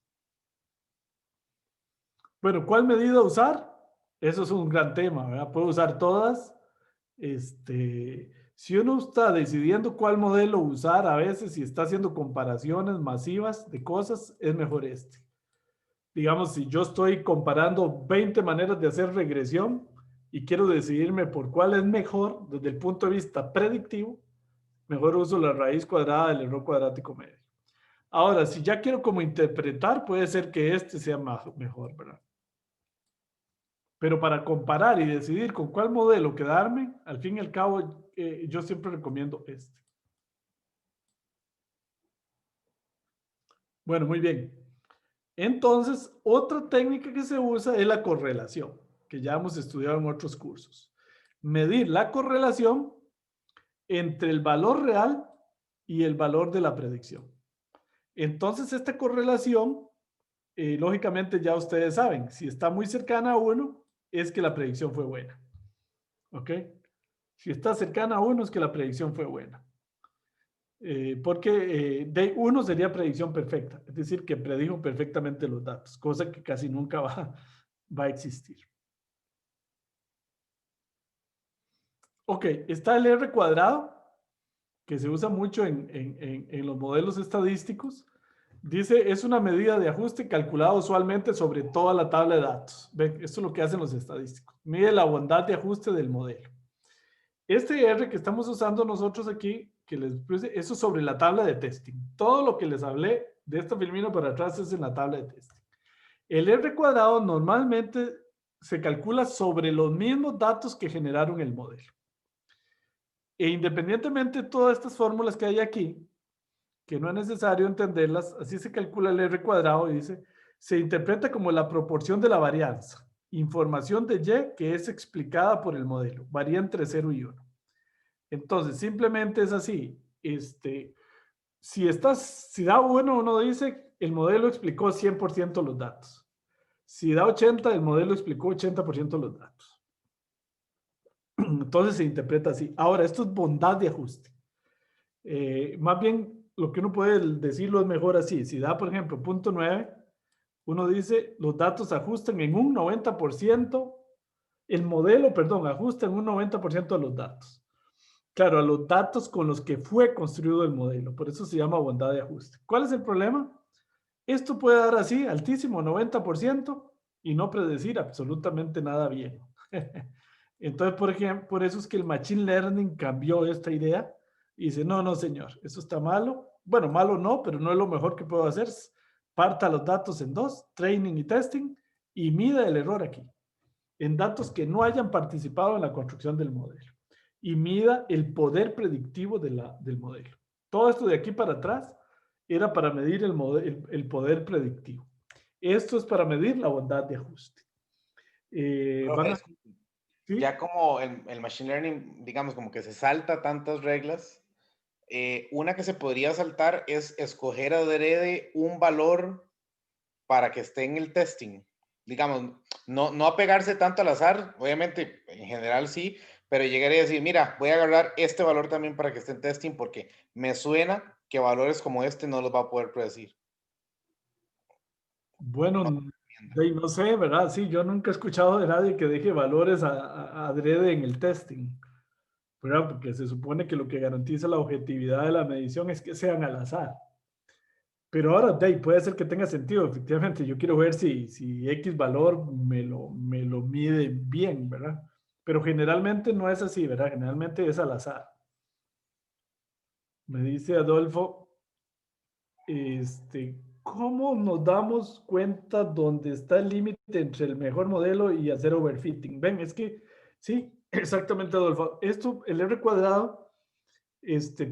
Bueno, ¿cuál medida usar? Eso es un gran tema, ¿verdad? Puedo usar todas. Si uno está decidiendo cuál modelo usar, a veces si está haciendo comparaciones masivas de cosas, es mejor este. Digamos, si yo estoy comparando 20 maneras de hacer regresión y quiero decidirme por cuál es mejor desde el punto de vista predictivo, mejor uso la raíz cuadrada del error cuadrático medio. Ahora, si ya quiero como interpretar, puede ser que este sea mejor, ¿verdad? Pero para comparar y decidir con cuál modelo quedarme, al fin y al cabo, yo siempre recomiendo este. Bueno, muy bien. Entonces, otra técnica que se usa es la correlación, que ya hemos estudiado en otros cursos. Medir la correlación entre el valor real y el valor de la predicción. Entonces, esta correlación, lógicamente ya ustedes saben, si está muy cercana a 1, es que la predicción fue buena. ¿Ok? Si está cercana a 1, es que la predicción fue buena. Porque de 1 sería predicción perfecta, es decir, que predijo perfectamente los datos, cosa que casi nunca va a existir. Ok, está el R cuadrado, que se usa mucho en los modelos estadísticos. Dice, es una medida de ajuste calculada usualmente sobre toda la tabla de datos. ¿Ven? Esto es lo que hacen los estadísticos. Mide la bondad de ajuste del modelo. Este R que estamos usando nosotros aquí, que les puse, eso es sobre la tabla de testing. Todo lo que les hablé de esta filmina para atrás es en la tabla de testing. El R cuadrado normalmente se calcula sobre los mismos datos que generaron el modelo. E independientemente de todas estas fórmulas que hay aquí, que no es necesario entenderlas, así se calcula el R cuadrado y dice, se interpreta como la proporción de la varianza. Información de Y que es explicada por el modelo. Varía entre 0 y 1. Entonces, simplemente es así. Si da 1, uno dice, el modelo explicó 100% los datos. Si da 80, el modelo explicó 80% los datos. Entonces se interpreta así. Ahora, esto es bondad de ajuste. Más bien, lo que uno puede decirlo es mejor así. Si da, por ejemplo, 0.9, uno dice, los datos ajustan en un 90%, el modelo, perdón, ajusta en un 90% a los datos. Claro, a los datos con los que fue construido el modelo. Por eso se llama bondad de ajuste. ¿Cuál es el problema? Esto puede dar así, altísimo, 90%, y no predecir absolutamente nada bien. Entonces, por ejemplo, por eso es que el Machine Learning cambió esta idea y dice, no, no, señor, eso está malo. Bueno, malo no, pero no es lo mejor que puedo hacer. Parta los datos en dos, training y testing, y mida el error aquí, en datos que no hayan participado en la construcción del modelo. Y mida el poder predictivo del modelo. Todo esto de aquí para atrás era para medir el poder predictivo. Esto es para medir la bondad de ajuste. ¿Sí? Ya como el Machine Learning, digamos, como que se salta tantas reglas, una que se podría saltar es escoger adrede un valor para que esté en el testing. Digamos, no apegarse tanto al azar, obviamente en general sí, pero llegaría a decir, mira, voy a agarrar este valor también para que esté en testing porque me suena que valores como este no los va a poder predecir. Bueno, no sé, ¿verdad? Sí, yo nunca he escuchado de nadie que deje valores adrede en el testing, ¿verdad? Porque se supone que lo que garantiza la objetividad de la medición es que sean al azar. Pero ahora, puede ser que tenga sentido, efectivamente. Yo quiero ver si X valor me lo mide bien, ¿verdad? Pero generalmente no es así, ¿verdad? Generalmente es al azar. Me dice Adolfo ¿cómo nos damos cuenta dónde está el límite entre el mejor modelo y hacer overfitting? Ven, es que sí, exactamente, Adolfo. Esto, el R cuadrado,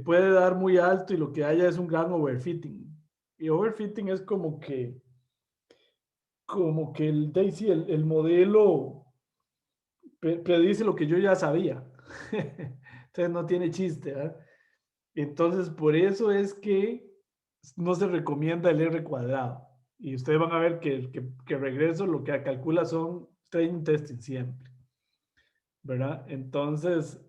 puede dar muy alto y lo que haya es un gran overfitting. Y overfitting es como que el modelo predice lo que yo ya sabía. Entonces no tiene chiste, ¿eh? Entonces, por eso es que no se recomienda el R cuadrado. Y ustedes van a ver que regreso lo que calcula son training testing siempre, ¿verdad? Entonces,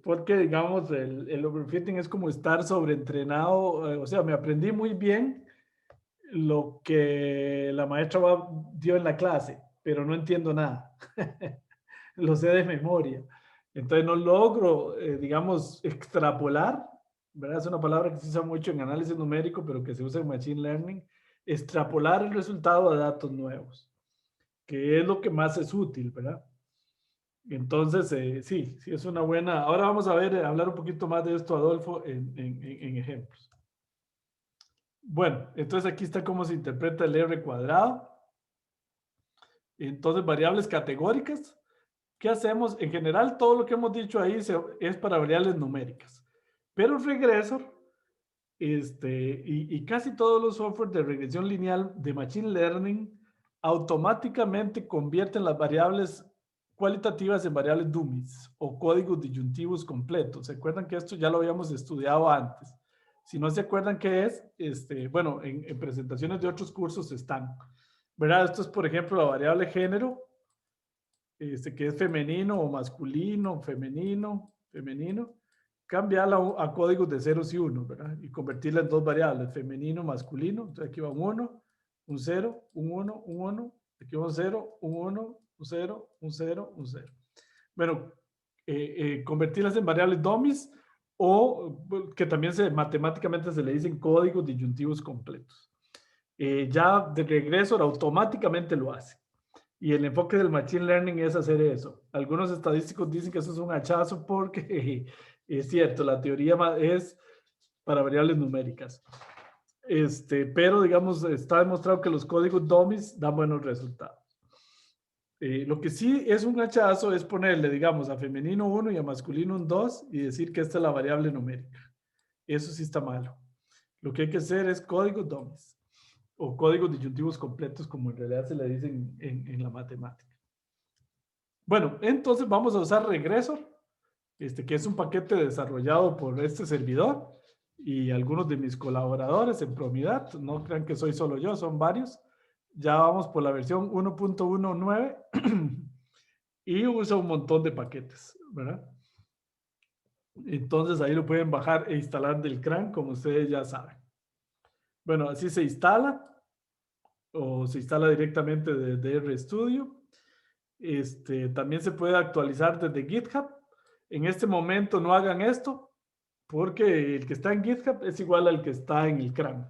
porque digamos, el overfitting es como estar sobreentrenado, o sea, me aprendí muy bien lo que la maestra dio en la clase, pero no entiendo nada. Lo sé de memoria. Entonces no logro, digamos, extrapolar, ¿verdad? Es una palabra que se usa mucho en análisis numérico, pero que se usa en Machine Learning, extrapolar el resultado a datos nuevos, que es lo que más es útil, ¿verdad? Entonces, sí es una buena. Ahora vamos a ver, hablar un poquito más de esto, Adolfo, en ejemplos. Bueno, entonces aquí está cómo se interpreta el R cuadrado. Entonces, variables categóricas. ¿Qué hacemos? En general, todo lo que hemos dicho ahí es para variables numéricas. Pero Regressor, y casi todos los softwares de regresión lineal de Machine Learning automáticamente convierten las variables cualitativas en variables dummies o códigos disyuntivos completos. ¿Se acuerdan que esto ya lo habíamos estudiado antes? Si no se acuerdan qué es, bueno, en presentaciones de otros cursos están. ¿Verdad? Esto es, por ejemplo, la variable género, que es femenino o masculino, femenino, cambiarla a códigos de ceros y unos, ¿verdad? Y convertirla en dos variables, femenino, masculino. Entonces aquí va un 1, un 0, un 1, un 1. Aquí va un 0, un 1, un 0, un 0, un 0. Bueno, convertirlas en variables dummies o que también matemáticamente se le dicen códigos disyuntivos completos. Ya de regreso automáticamente lo hace. Y el enfoque del Machine Learning es hacer eso. Algunos estadísticos dicen que eso es un hachazo porque es cierto, la teoría es para variables numéricas. Pero, digamos, está demostrado que los códigos dummies dan buenos resultados. Lo que sí es un hachazo es ponerle, digamos, a femenino 1 y a masculino un 2 y decir que esta es la variable numérica. Eso sí está malo. Lo que hay que hacer es códigos dummies o códigos disyuntivos completos, como en realidad se le dicen en la matemática. Bueno, entonces vamos a usar Regressor, que es un paquete desarrollado por este servidor y algunos de mis colaboradores en Promidad. No crean que soy solo yo, son varios. Ya vamos por la versión 1.19 y usa un montón de paquetes, ¿verdad? Entonces ahí lo pueden bajar e instalar del CRAN, como ustedes ya saben. Bueno, así se instala o se instala directamente desde RStudio. También se puede actualizar desde GitHub. En este momento no hagan esto porque el que está en GitHub es igual al que está en el CRAN.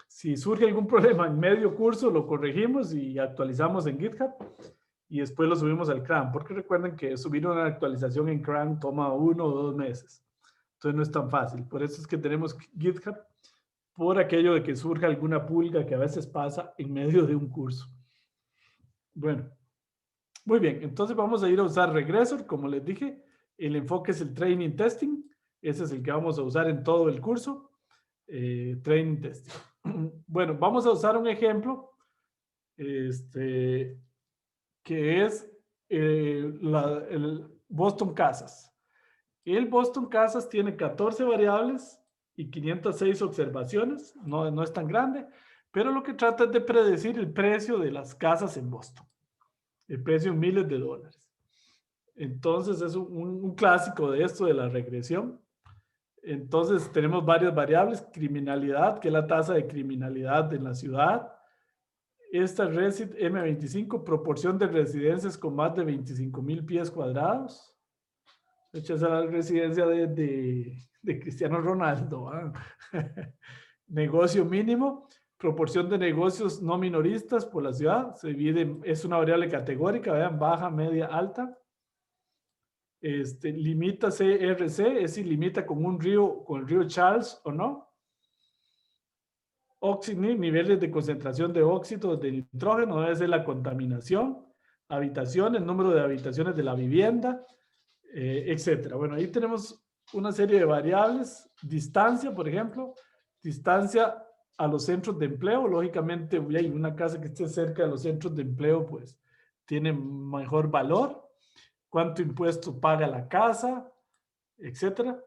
Si surge algún problema en medio curso, lo corregimos y actualizamos en GitHub y después lo subimos al CRAN, porque recuerden que subir una actualización en CRAN toma 1 o 2 meses. Entonces no es tan fácil. Por eso es que tenemos GitHub, por aquello de que surja alguna pulga que a veces pasa en medio de un curso. Bueno, muy bien. Entonces vamos a ir a usar Regressor, como les dije. El enfoque es el Training Testing. Ese es el que vamos a usar en todo el curso. Training Testing. Bueno, vamos a usar un ejemplo que es el Boston Casas. El Boston Casas tiene 14 variables y 506 observaciones. No es tan grande, pero lo que trata es de predecir el precio de las casas en Boston. El precio en miles de dólares. Entonces es un clásico de esto de la regresión. Entonces tenemos varias variables, criminalidad, que es la tasa de criminalidad en la ciudad. Esta Resid M25, proporción de residencias con más de 25,000 pies cuadrados. Esa es la residencia de Cristiano Ronaldo. Negocio mínimo, proporción de negocios no minoristas por la ciudad. Se divide, es una variable categórica, vean, baja, media, alta. limita CRC, es si limita con un río, con el río Charles o no. Niveles de concentración de óxido de nitrógeno, debe ser la contaminación, habitaciones, número de habitaciones de la vivienda, etcétera. Bueno, ahí tenemos una serie de variables. Distancia, por ejemplo, distancia a los centros de empleo. Lógicamente, una casa que esté cerca de los centros de empleo, pues tiene mejor valor. Cuánto impuesto paga la casa, etcétera.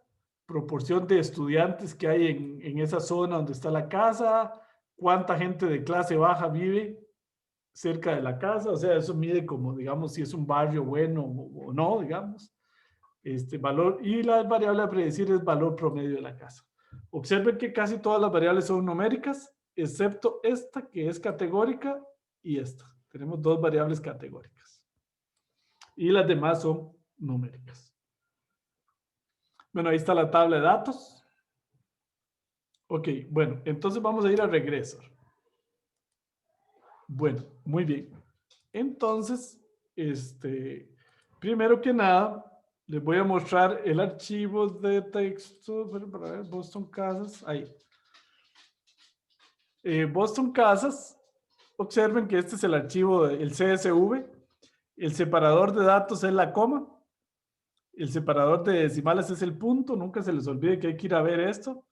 Proporción de estudiantes que hay en esa zona donde está la casa, cuánta gente de clase baja vive cerca de la casa, o sea, eso mide como, digamos, si es un barrio bueno o no, digamos. Valor, y la variable a predecir es valor promedio de la casa. Observen que casi todas las variables son numéricas, excepto esta que es categórica y esta. Tenemos dos variables categóricas. Y las demás son numéricas. Bueno, ahí está la tabla de datos. Ok, bueno, entonces vamos a ir a Regressor. Bueno, muy bien. Entonces, primero que nada, les voy a mostrar el archivo de texto. Para ver, Boston Casas, ahí. Boston Casas, observen que este es el archivo del CSV. El separador de datos es la coma. El separador de decimales es el punto. Nunca se les olvide que hay que ir a ver esto.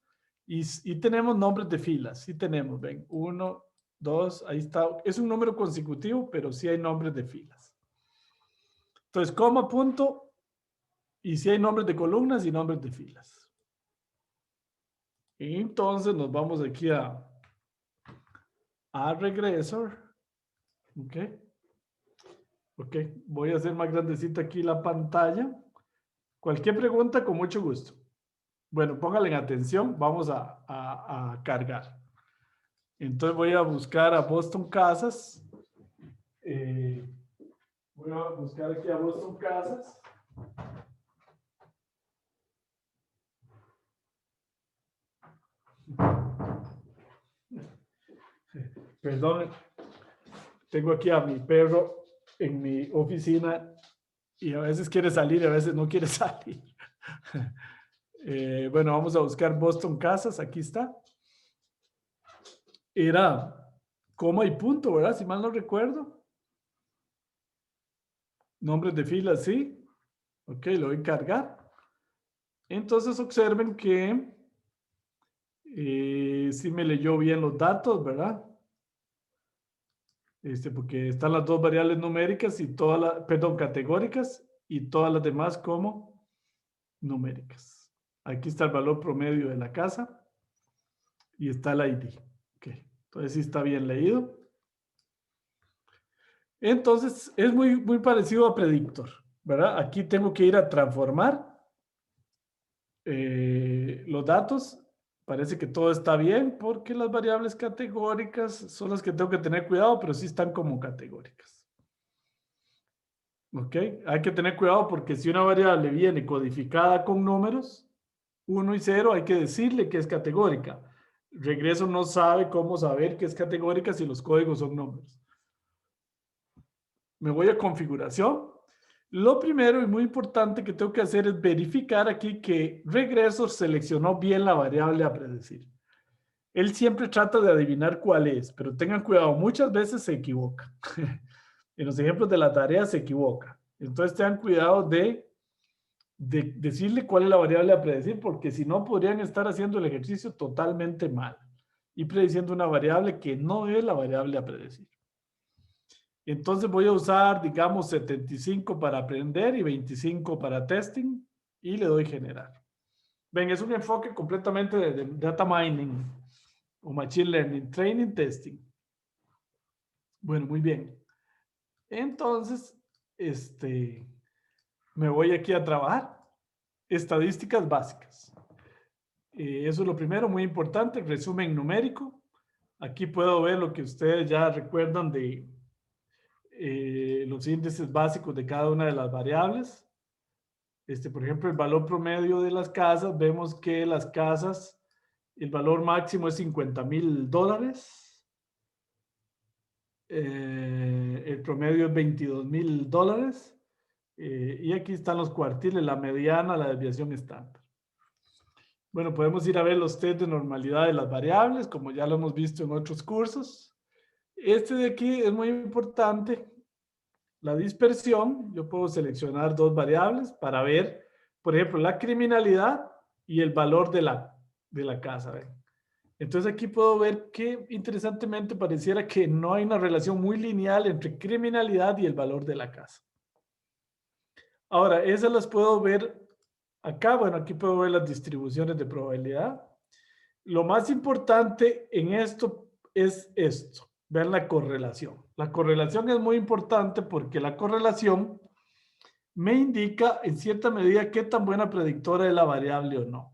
Y tenemos nombres de filas. Sí tenemos, ven, 1, 2, ahí está. Es un número consecutivo, pero sí hay nombres de filas. Entonces, coma, punto, y sí hay nombres de columnas y nombres de filas. Y entonces nos vamos aquí a Regressor. Ok. Ok, voy a hacer más grandecita aquí la pantalla. Cualquier pregunta, con mucho gusto. Bueno, pónganle en atención, vamos a cargar. Entonces voy a buscar a Boston Casas. Voy a buscar aquí a Boston Casas. Perdón, tengo aquí a mi perro en mi oficina y a veces quiere salir y a veces no quiere salir. Bueno, vamos a buscar Boston Casas, aquí está. Era coma y punto, ¿verdad? Si mal no recuerdo. Nombres de filas, sí. Ok, lo voy a cargar. Entonces observen que sí me leyó bien los datos, ¿verdad? Porque están las dos variables numéricas y todas las, perdón, categóricas y todas las demás como numéricas. Aquí está el valor promedio de la casa y está el ID. Ok, entonces sí está bien leído. Entonces es muy parecido a Predictor, ¿verdad? Aquí tengo que ir a transformar los datos. Parece que todo está bien porque las variables categóricas son las que tengo que tener cuidado, pero sí están como categóricas. ¿Ok? Hay que tener cuidado porque si una variable viene codificada con números, 1 y 0, hay que decirle que es categórica. Regreso no sabe cómo saber que es categórica si los códigos son números. Me voy a configuración. Lo primero y muy importante que tengo que hacer es verificar aquí que Regressor seleccionó bien la variable a predecir. Él siempre trata de adivinar cuál es, pero tengan cuidado, muchas veces se equivoca. En los ejemplos de la tarea se equivoca. Entonces tengan cuidado de decirle cuál es la variable a predecir, porque si no podrían estar haciendo el ejercicio totalmente mal y prediciendo una variable que no es la variable a predecir. Entonces voy a usar, digamos, 75 para aprender y 25 para testing y le doy generar. Ven, es un enfoque completamente de data mining o machine learning, training, testing. Bueno, muy bien. Entonces, me voy aquí a trabajar. Estadísticas básicas. Eso es lo primero, muy importante, resumen numérico. Aquí puedo ver lo que ustedes ya recuerdan de los índices básicos de cada una de las variables. Por ejemplo, el valor promedio de las casas, vemos que las casas, el valor máximo es $50,000. El promedio es $22,000. Y aquí están los cuartiles, la mediana, la desviación estándar. Bueno, podemos ir a ver los test de normalidad de las variables, como ya lo hemos visto en otros cursos. Este de aquí es muy importante. La dispersión, yo puedo seleccionar dos variables para ver, por ejemplo, la criminalidad y el valor de la casa. ¿Ven? Entonces aquí puedo ver que interesantemente pareciera que no hay una relación muy lineal entre criminalidad y el valor de la casa. Ahora, esas las puedo ver acá. Bueno, aquí puedo ver las distribuciones de probabilidad. Lo más importante en esto es esto. Vean la correlación. La correlación es muy importante porque la correlación me indica en cierta medida qué tan buena predictora es la variable o no.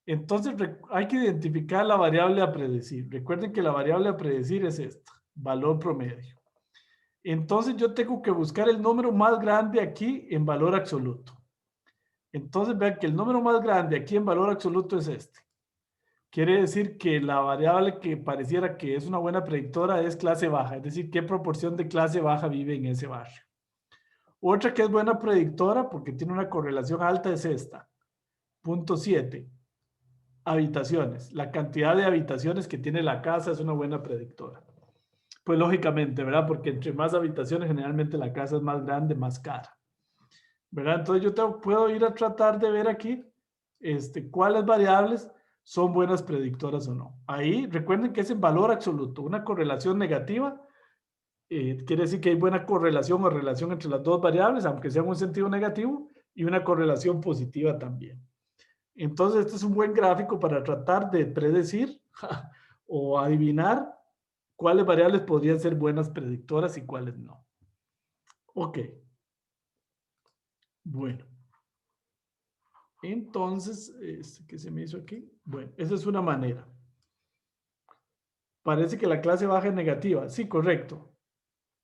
Entonces hay que identificar la variable a predecir. Recuerden que la variable a predecir es esta, valor promedio. Entonces yo tengo que buscar el número más grande aquí en valor absoluto. Entonces vean que el número más grande aquí en valor absoluto es este. Quiere decir que la variable que pareciera que es una buena predictora es clase baja, es decir, qué proporción de clase baja vive en ese barrio. Otra que es buena predictora porque tiene una correlación alta es esta, 0.7. Habitaciones. La cantidad de habitaciones que tiene la casa es una buena predictora. Pues lógicamente, ¿verdad? Porque entre más habitaciones, generalmente la casa es más grande, más cara. ¿Verdad? Entonces yo puedo ir a tratar de ver aquí cuáles variables son buenas predictoras o no. Ahí recuerden que es en valor absoluto. Una correlación negativa quiere decir que hay buena correlación o relación entre las dos variables, aunque sea en un sentido negativo, y una correlación positiva también. Entonces, este es un buen gráfico para tratar de predecir o adivinar cuáles variables podrían ser buenas predictoras y cuáles no. Ok. Bueno. Entonces, ¿qué se me hizo aquí? Bueno, esa es una manera. Parece que la clase baja es negativa. Sí, correcto.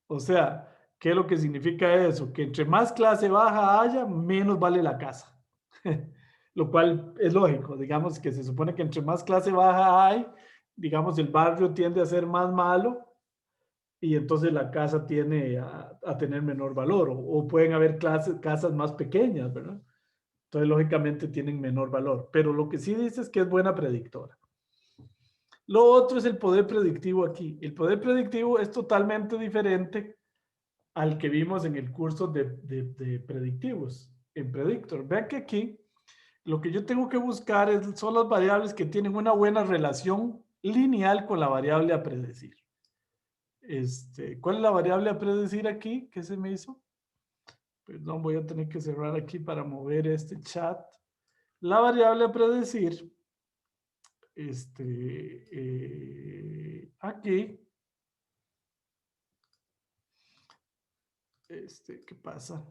O sea, ¿qué es lo que significa eso? Que entre más clase baja haya, menos vale la casa. Lo cual es lógico, digamos que se supone que entre más clase baja hay, digamos el barrio tiende a ser más malo y entonces la casa tiende a tener menor valor o pueden haber casas más pequeñas, ¿verdad? Entonces lógicamente tienen menor valor, pero lo que sí dice es que es buena predictora. Lo otro es el poder predictivo aquí. El poder predictivo es totalmente diferente al que vimos en el curso de predictivos, en Predictor. Vean que aquí lo que yo tengo que buscar son las variables que tienen una buena relación lineal con la variable a predecir. ¿Cuál es la variable a predecir aquí? ¿Qué se me hizo? Perdón, voy a tener que cerrar aquí para mover este chat. La variable a predecir, aquí, ¿qué pasa?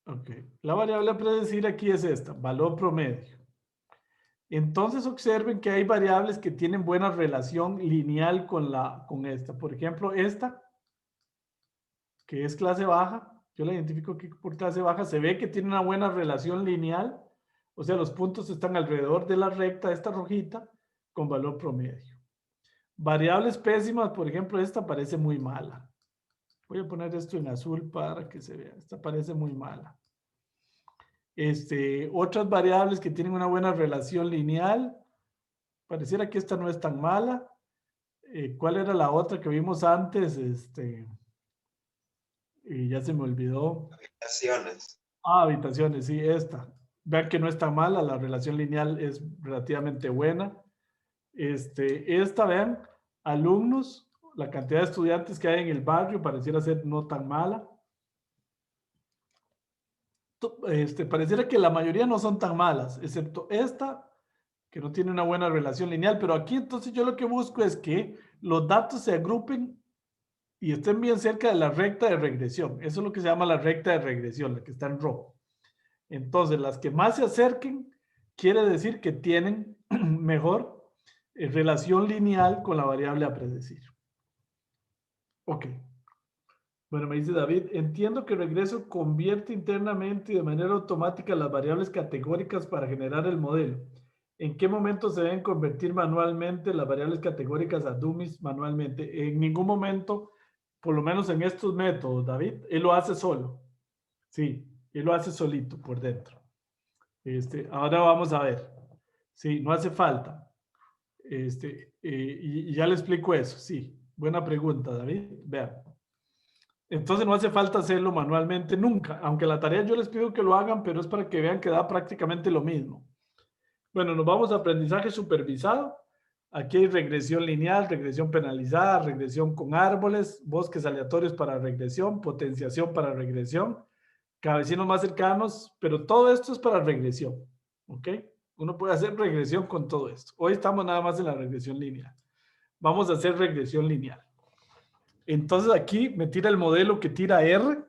Ok, la variable a predecir aquí es esta, valor promedio. Entonces observen que hay variables que tienen buena relación lineal con esta. Por ejemplo, esta, que es clase baja, yo la identifico aquí por clase baja, se ve que tiene una buena relación lineal, o sea, los puntos están alrededor de la recta, esta rojita, con valor promedio. Variables pésimas, por ejemplo, esta parece muy mala. Voy a poner esto en azul para que se vea. Esta parece muy mala. Otras variables que tienen una buena relación lineal. Pareciera que esta no es tan mala. ¿Cuál era la otra que vimos antes? Ya se me olvidó. Habitaciones. Habitaciones, sí, esta. Vean que no es tan mala, la relación lineal es relativamente buena. Esta, vean, alumnos, la cantidad de estudiantes que hay en el barrio pareciera ser no tan mala. Pareciera que la mayoría no son tan malas, excepto esta, que no tiene una buena relación lineal, pero aquí entonces yo lo que busco es que los datos se agrupen y estén bien cerca de la recta de regresión. Eso es lo que se llama la recta de regresión, la que está en rojo. Entonces, las que más se acerquen, quiere decir que tienen mejor relación lineal con la variable a predecir. Ok. Bueno, me dice David, entiendo que regreso convierte internamente y de manera automática las variables categóricas para generar el modelo. ¿En qué momento se deben convertir manualmente las variables categóricas a dummies manualmente? En ningún momento por lo menos en estos métodos, David, él lo hace solo. Sí, él lo hace solito por dentro. Ahora vamos a ver. Sí, no hace falta. Y ya le explico eso. Sí, buena pregunta, David. Vean. Entonces no hace falta hacerlo manualmente nunca, aunque la tarea yo les pido que lo hagan, pero es para que vean que da prácticamente lo mismo. Bueno, nos vamos a aprendizaje supervisado. Aquí hay regresión lineal, regresión penalizada, regresión con árboles, bosques aleatorios para regresión, potenciación para regresión, cabecinos más cercanos, pero todo esto es para regresión, ¿ok? Uno puede hacer regresión con todo esto. Hoy estamos nada más en la regresión lineal. Vamos a hacer regresión lineal. Entonces aquí me tira el modelo que tira R.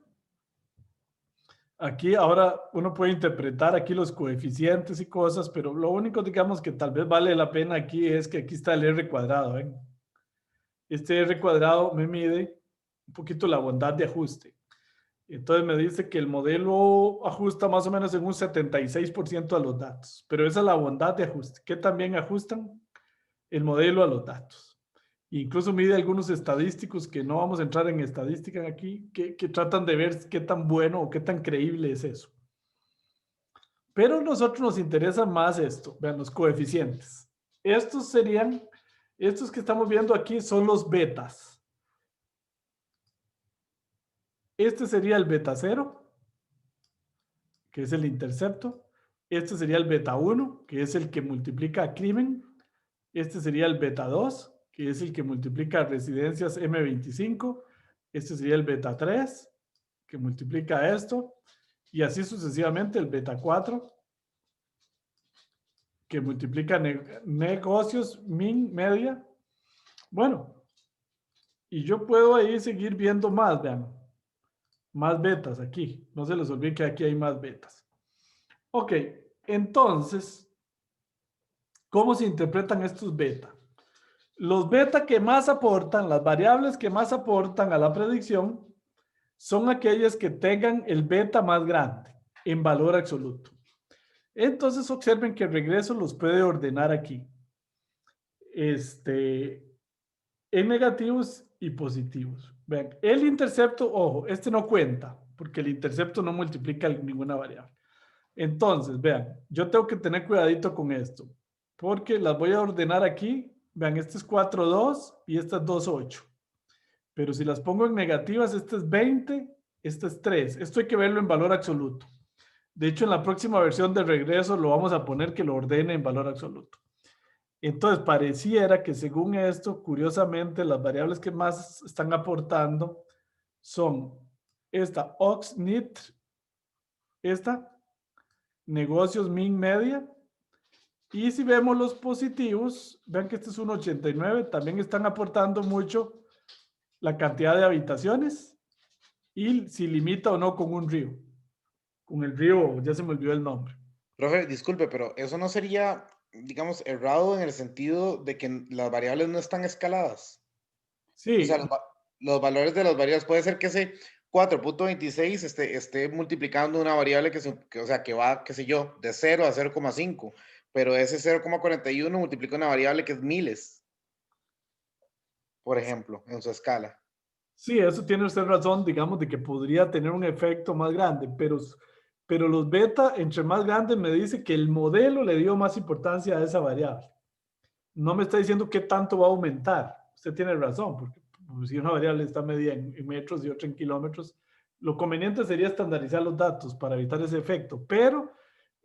Aquí ahora uno puede interpretar aquí los coeficientes y cosas, pero lo único, digamos, que tal vez vale la pena aquí es que aquí está el R cuadrado. ¿Ven? Este R cuadrado me mide un poquito la bondad de ajuste. Entonces me dice que el modelo ajusta más o menos en un 76% a los datos, pero esa es la bondad de ajuste. ¿Qué también ajustan? El modelo a los datos. Incluso mide algunos estadísticos que no vamos a entrar en estadística aquí, que tratan de ver qué tan bueno o qué tan creíble es eso. Pero a nosotros nos interesa más esto. Vean los coeficientes. Estos que estamos viendo aquí son los betas. Este sería el beta 0, que es el intercepto. Este sería el beta 1, que es el que multiplica a crimen. Este sería el beta 2, que es el que multiplica residencias M25. Este sería el beta 3, que multiplica esto. Y así sucesivamente el beta 4, que multiplica negocios, min, media. Bueno, y yo puedo ahí seguir viendo más, vean. Más betas aquí. No se les olvide que aquí hay más betas. Ok, entonces, ¿cómo se interpretan estos beta? Los beta que más aportan, las variables que más aportan a la predicción, son aquellas que tengan el beta más grande en valor absoluto. Entonces observen que el regreso los puede ordenar aquí. En negativos y positivos. Vean, el intercepto, ojo, este no cuenta, porque el intercepto no multiplica ninguna variable. Entonces, vean, yo tengo que tener cuidadito con esto, porque las voy a ordenar aquí. Vean, este es 4,2 y esta es 2,8. Pero si las pongo en negativas, este es 20, este es 3. Esto hay que verlo en valor absoluto. De hecho, en la próxima versión de regreso lo vamos a poner que lo ordene en valor absoluto. Entonces, pareciera que según esto, curiosamente, las variables que más están aportando son esta OXNIT, esta, negocios min media. Y si vemos los positivos, vean que este es un 89, también están aportando mucho la cantidad de habitaciones y si limita o no con un río. Con el río, ya se me olvidó el nombre. Profe, disculpe, pero eso no sería, digamos, errado en el sentido de que las variables no están escaladas. Sí. O sea, los valores de las variables, puede ser que ese 4.26 esté multiplicando una variable que va, qué sé yo, de 0 a 0,5, pero ese 0,41 multiplica una variable que es miles, por ejemplo, en su escala. Sí, eso tiene usted razón, digamos, de que podría tener un efecto más grande, pero los beta, entre más grandes, me dice que el modelo le dio más importancia a esa variable. No me está diciendo qué tanto va a aumentar. Usted tiene razón, porque si una variable está medida en metros y otra en kilómetros, lo conveniente sería estandarizar los datos para evitar ese efecto, pero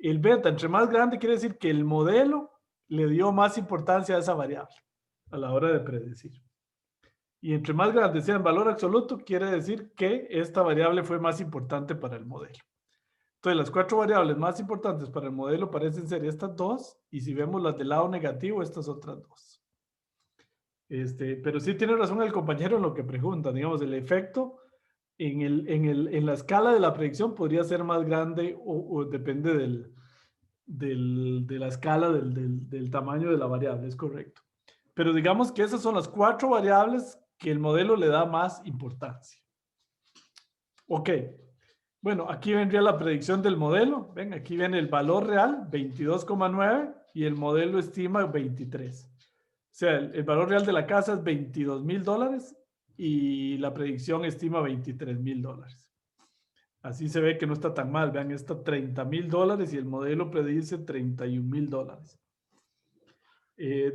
el beta, entre más grande, quiere decir que el modelo le dio más importancia a esa variable a la hora de predecir. Y entre más grande sea en valor absoluto, quiere decir que esta variable fue más importante para el modelo. Entonces, las 4 variables más importantes para el modelo parecen ser estas 2, y si vemos las del lado negativo, estas otras 2. Pero sí tiene razón el compañero en lo que pregunta. Digamos, el efecto en la escala de la predicción podría ser más grande o depende de la escala del tamaño de la variable, es correcto. Pero digamos que esas son las 4 variables que el modelo le da más importancia. Ok. Bueno, aquí vendría la predicción del modelo. Ven, aquí viene el valor real, 22,9, y el modelo estima 23. O sea, el valor real de la casa es $22,000 y la predicción estima $23,000. Así se ve que no está tan mal. Vean, está $30,000 y el modelo predice $31,000.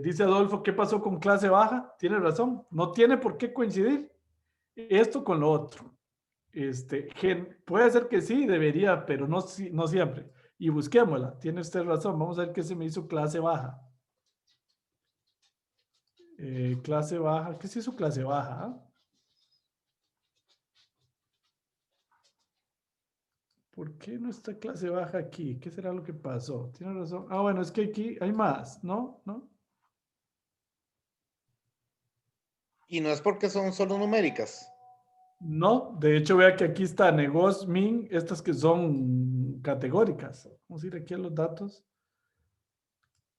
Dice Adolfo, ¿qué pasó con clase baja? Tiene razón, no tiene por qué coincidir esto con lo otro. Puede ser que sí, debería, pero no siempre. Y busquémosla, tiene usted razón. Vamos a ver qué se me hizo clase baja. Clase baja, ¿qué se hizo clase baja? ¿Por qué no está clase baja aquí? ¿Qué será lo que pasó? Tiene razón. Ah, bueno, es que aquí hay más, ¿no? ¿No? Y no es porque son solo numéricas. No, de hecho, vea que aquí está Negos, Min, estas que son categóricas. Vamos a ir aquí a los datos.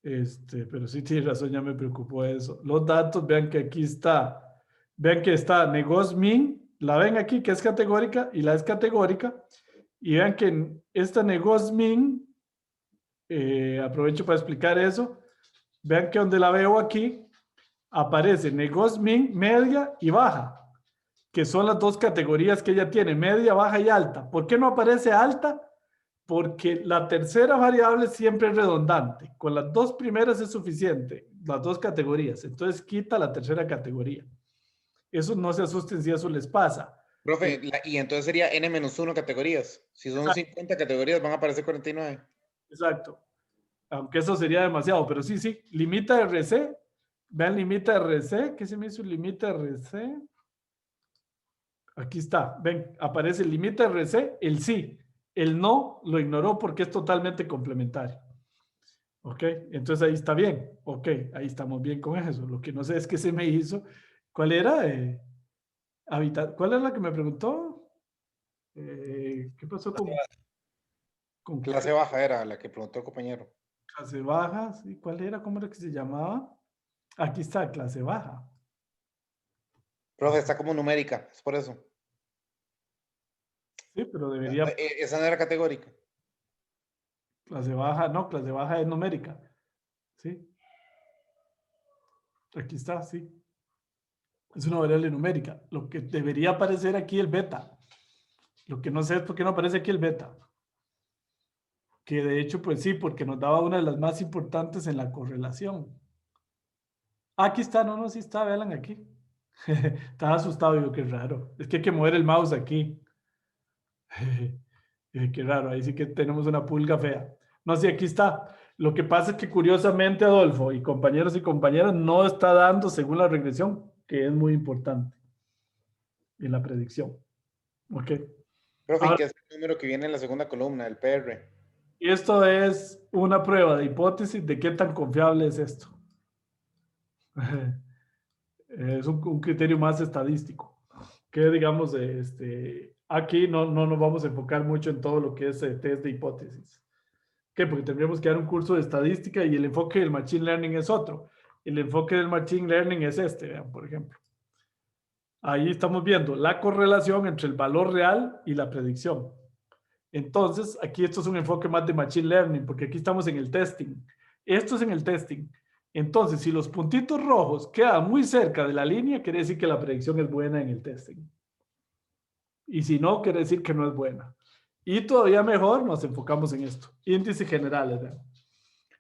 Pero sí tiene razón, ya me preocupó eso. Los datos, vean que aquí está. Vean que está Negos, Min, la ven aquí que es categórica y la es categórica. Y vean que en esta Negos, Min, aprovecho para explicar eso. Vean que donde la veo aquí, aparece Negos, Min, media y baja, que son las dos categorías que ella tiene, media, baja y alta. ¿Por qué no aparece alta? Porque la tercera variable siempre es redundante. Con las dos primeras es suficiente, las dos categorías. Entonces quita la tercera categoría. Eso no se asusten si eso les pasa. Profe, y entonces sería N-1 categorías. Si son 50 categorías, van a aparecer 49. Exacto. Aunque eso sería demasiado, pero sí, limita RC. Vean, limita RC. ¿Qué se me hizo limita RC? Aquí está. Ven, aparece el limita RC, el sí. El no lo ignoró porque es totalmente complementario. Ok, entonces ahí está bien. Ok, ahí estamos bien con eso. Lo que no sé es qué se me hizo. ¿Cuál era? ¿Cuál es la que me preguntó? ¿Qué pasó con Clase baja era la que preguntó el compañero. clase baja? ¿Sí? ¿Cuál era? ¿Cómo era que se llamaba? Aquí está, clase baja. Profe, está como numérica, es por eso. Sí, pero debería... Esa no era categórica. Clase baja, no, clase baja es numérica. ¿Sí? Aquí está, sí. Es una variable numérica. Lo que debería aparecer aquí el beta. Lo que no sé es por qué no aparece aquí el beta. Que de hecho, pues sí, porque nos daba una de las más importantes en la correlación. Aquí está, no, sí está, vean aquí. Estaba asustado, yo, qué raro. Es que hay que mover el mouse aquí. Qué raro, ahí sí que tenemos una pulga fea. No, sí, aquí está. Lo que pasa es que curiosamente, Adolfo y compañeros y compañeras, no está dando según la regresión, que es muy importante en la predicción. Ok. Profe, Ahora, ¿y qué es el número que viene en la segunda columna, el PR? esto es una prueba de hipótesis de qué tan confiable es esto. Es un criterio más estadístico. Que digamos, aquí no nos vamos a enfocar mucho en todo lo que es test de hipótesis. ¿Qué? Porque tendríamos que dar un curso de estadística y el enfoque del Machine Learning es otro. El enfoque del Machine Learning es vean, por ejemplo. Ahí estamos viendo la correlación entre el valor real y la predicción. Entonces, aquí esto es un enfoque más de Machine Learning, porque aquí estamos en el testing. Esto es en el testing. Entonces, si los puntitos rojos quedan muy cerca de la línea, quiere decir que la predicción es buena en el testing. Y si no, quiere decir que no es buena. Y todavía mejor, nos enfocamos en esto. Índices generales. ¿Verdad?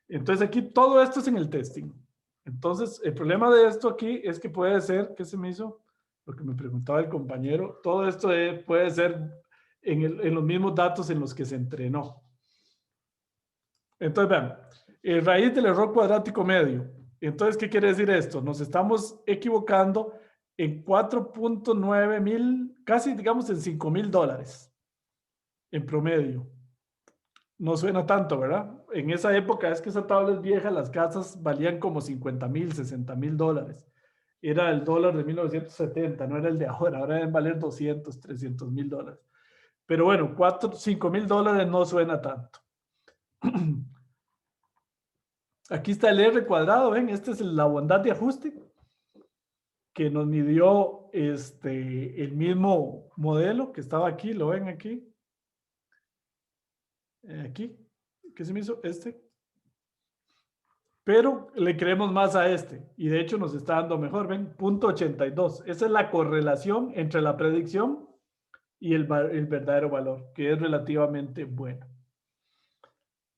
Entonces, aquí todo esto es en el testing. Entonces, el problema de esto aquí es que puede ser, ¿qué se me hizo? Lo que me preguntaba el compañero, todo esto puede ser en los mismos datos en los que se entrenó. Entonces, vean, raíz del error cuadrático medio. Entonces, ¿qué quiere decir esto? Nos estamos equivocando en 4.9 mil, casi digamos en $5,000 en promedio. No suena tanto, ¿verdad? En esa época, es que esa tabla es vieja, las casas valían como $50,000, $60,000. Era el dólar de 1970, no era el de ahora deben valer $200,000, $300,000. Pero bueno, $5,000 no suena tanto. Aquí está el R cuadrado, ¿ven? Esta es la bondad de ajuste que nos midió el mismo modelo que estaba aquí, ¿lo ven aquí? Aquí, ¿qué se me hizo? Pero le creemos más a este y de hecho nos está dando mejor, ven, 0.82. Esa es la correlación entre la predicción y el verdadero valor, que es relativamente bueno.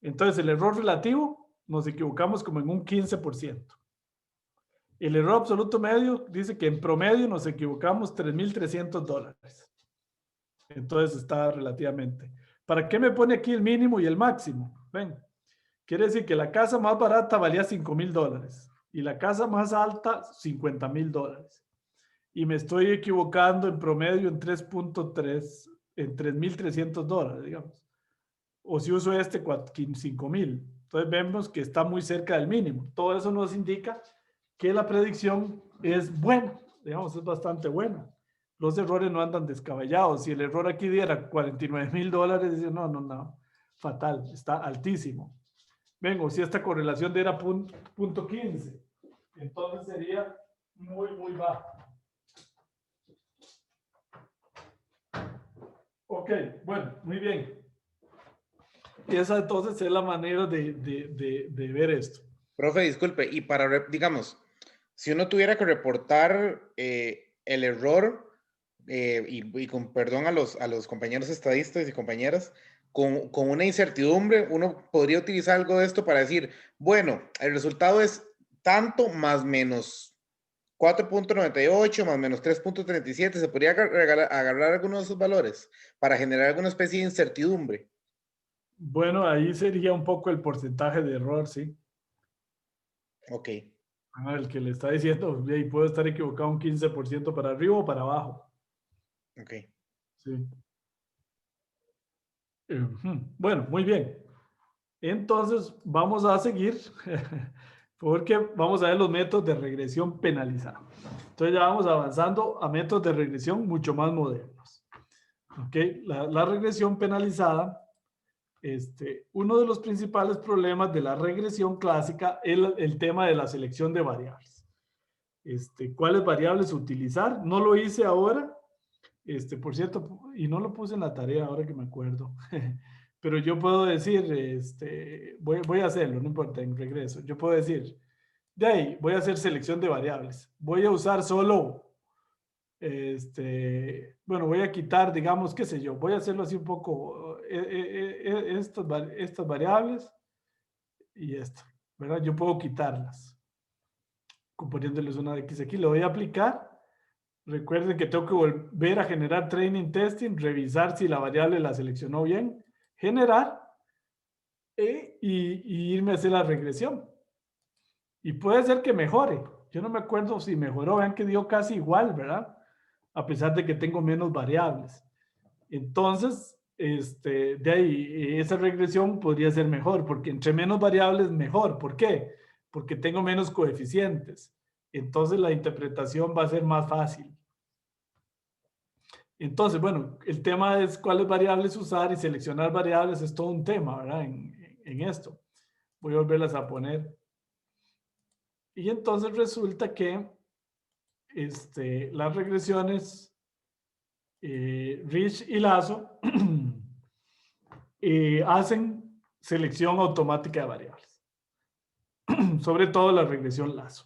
Entonces el error relativo nos equivocamos como en un 15%. El error absoluto medio dice que en promedio nos equivocamos $3,300. Entonces está relativamente. ¿Para qué me pone aquí el mínimo y el máximo? Ven. Quiere decir que la casa más barata valía $5,000 y la casa más alta $50,000. Y me estoy equivocando en promedio en 3.3, en $3,300, digamos. O si uso este, 5,000. Entonces vemos que está muy cerca del mínimo. Todo eso nos indica que la predicción es buena, digamos, es bastante buena. Los errores no andan descabellados. Si el error aquí diera $49,000, dice, no, fatal, está altísimo. Vengo, si esta correlación diera punto 15, entonces sería muy baja. Ok, bueno, muy bien. Y esa entonces es la manera de ver esto. Profe, disculpe, y para, digamos, si uno tuviera que reportar el error, y con perdón a los compañeros estadistas y compañeras, con una incertidumbre, uno podría utilizar algo de esto para decir, bueno, el resultado es tanto más menos 4.98 más menos 3.37, ¿se podría agarrar algunos de esos valores para generar alguna especie de incertidumbre? Bueno, ahí sería un poco el porcentaje de error, ¿sí? Ok. El que le está diciendo, y puedo estar equivocado un 15% para arriba o para abajo. Ok. Sí. Bueno, muy bien. Entonces, vamos a seguir porque vamos a ver los métodos de regresión penalizada. Entonces, ya vamos avanzando a métodos de regresión mucho más modernos. ¿Ok? La regresión penalizada, uno de los principales problemas de la regresión clásica es el tema de la selección de variables. ¿Cuáles variables utilizar? No lo hice ahora. Por cierto, y no lo puse en la tarea ahora que me acuerdo, pero yo puedo decir, voy a hacerlo, no importa, en regreso. Yo puedo decir, de ahí, voy a hacer selección de variables. Voy a usar solo, bueno, voy a quitar, digamos, qué sé yo, voy a hacerlo así un poco, estas variables y esto, ¿verdad? Yo puedo quitarlas, poniéndoles una de X aquí, le voy a aplicar. Recuerden que tengo que volver a generar training testing, revisar si la variable la seleccionó bien, generar y irme a hacer la regresión. Y puede ser que mejore. Yo no me acuerdo si mejoró. Vean que dio casi igual, ¿verdad? A pesar de que tengo menos variables. Entonces, de ahí, esa regresión podría ser mejor, porque entre menos variables, mejor. ¿Por qué? Porque tengo menos coeficientes. Entonces, la interpretación va a ser más fácil. Entonces, bueno, el tema es cuáles variables usar y seleccionar variables es todo un tema, ¿verdad? En esto. Voy a volverlas a poner. Y entonces resulta que las regresiones Rich y Lazo hacen selección automática de variables. Sobre todo la regresión Lazo.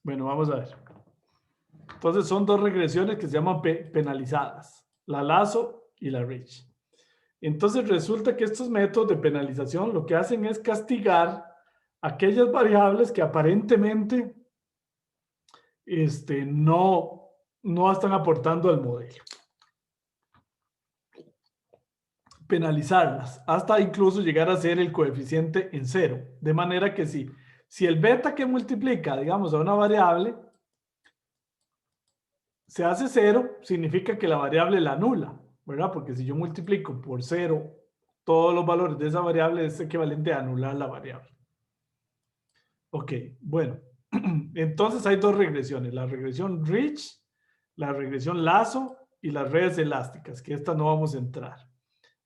Bueno, vamos a ver. Entonces son dos regresiones que se llaman penalizadas. La Lazo y la Rich. Entonces resulta que estos métodos de penalización lo que hacen es castigar aquellas variables que aparentemente no están aportando al modelo. Penalizarlas hasta incluso llegar a ser el coeficiente en 0. De manera que si el beta que multiplica, digamos, a una variable se hace 0, significa que la variable la anula, ¿verdad? Porque si yo multiplico por 0 todos los valores de esa variable es equivalente a anular la variable. Ok, bueno. Entonces hay dos regresiones, la regresión Rich, la regresión Lazo y las redes elásticas, que esta no vamos a entrar.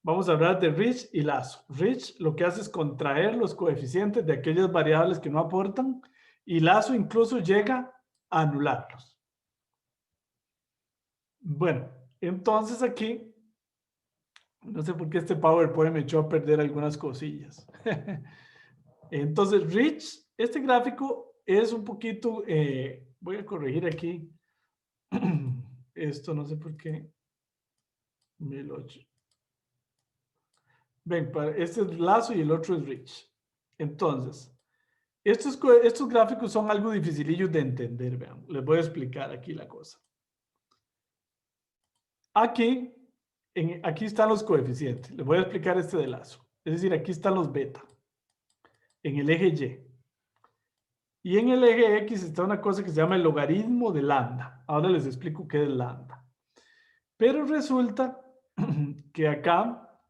Vamos a hablar de Rich y Lazo. Rich lo que hace es contraer los coeficientes de aquellas variables que no aportan y Lazo incluso llega a anularlos. Bueno, entonces aquí, no sé por qué este PowerPoint me echó a perder algunas cosillas. Entonces, Rich, este gráfico es un poquito, voy a corregir aquí. Esto no sé por qué. 1008. Ven, este es Lazo y el otro es Rich. Entonces, estos gráficos son algo dificilillos de entender, vean. Les voy a explicar aquí la cosa. Aquí, aquí están los coeficientes. Les voy a explicar este de Lazo. Es decir, aquí están los beta. En el eje Y. Y en el eje X está una cosa que se llama el logaritmo de lambda. Ahora les explico qué es lambda. Pero resulta que acá,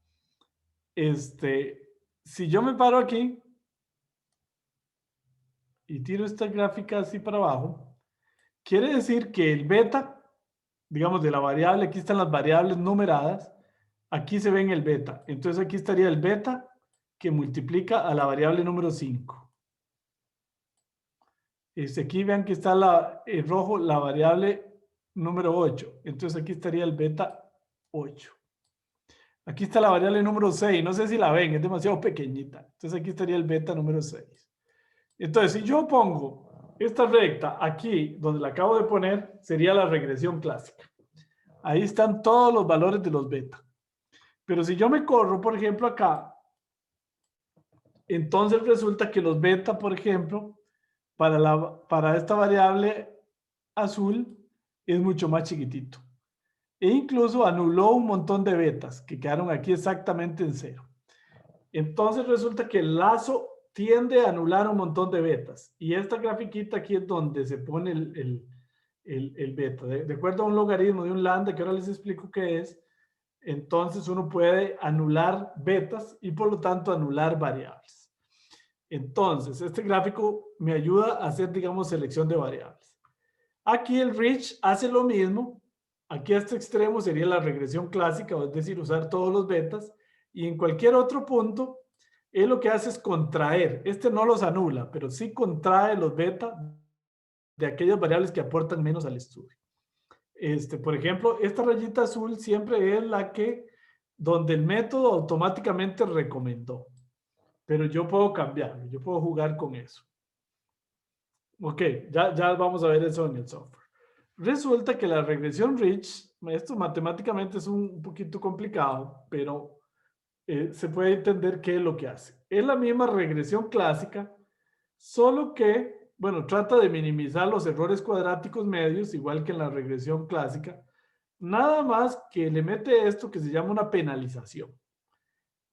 si yo me paro aquí y tiro esta gráfica así para abajo, quiere decir que el beta, digamos de la variable, aquí están las variables numeradas, aquí se ve en el beta. Entonces aquí estaría el beta que multiplica a la variable número 5. Aquí vean que está en rojo la variable número 8. Entonces aquí estaría el beta 8. Aquí está la variable número 6. No sé si la ven, es demasiado pequeñita. Entonces aquí estaría el beta número 6. Entonces, si yo pongo esta recta aquí, donde la acabo de poner, sería la regresión clásica. Ahí están todos los valores de los beta. Pero si yo me corro, por ejemplo, acá, entonces resulta que los beta, por ejemplo, para esta variable azul es mucho más chiquitito. E incluso anuló un montón de betas que quedaron aquí exactamente en 0. Entonces resulta que el Lazo tiende a anular un montón de betas. Y esta grafiquita aquí es donde se pone el beta. De acuerdo a un logaritmo de un lambda, que ahora les explico qué es, entonces uno puede anular betas y por lo tanto anular variables. Entonces, este gráfico me ayuda a hacer, digamos, selección de variables. Aquí el Rich hace lo mismo. Aquí a este extremo sería la regresión clásica, es decir, usar todos los betas. Y en cualquier otro punto, él lo que hace es contraer. Este no los anula, pero sí contrae los beta de aquellas variables que aportan menos al estudio. Por ejemplo, esta rayita azul siempre es la que, donde el método automáticamente recomendó. Pero yo puedo cambiarlo, yo puedo jugar con eso. Ok, ya vamos a ver eso en el software. Resulta que la regresión Rich, esto matemáticamente es un poquito complicado, pero se puede entender qué es lo que hace. Es la misma regresión clásica, solo que, bueno, trata de minimizar los errores cuadráticos medios, igual que en la regresión clásica, nada más que le mete esto que se llama una penalización.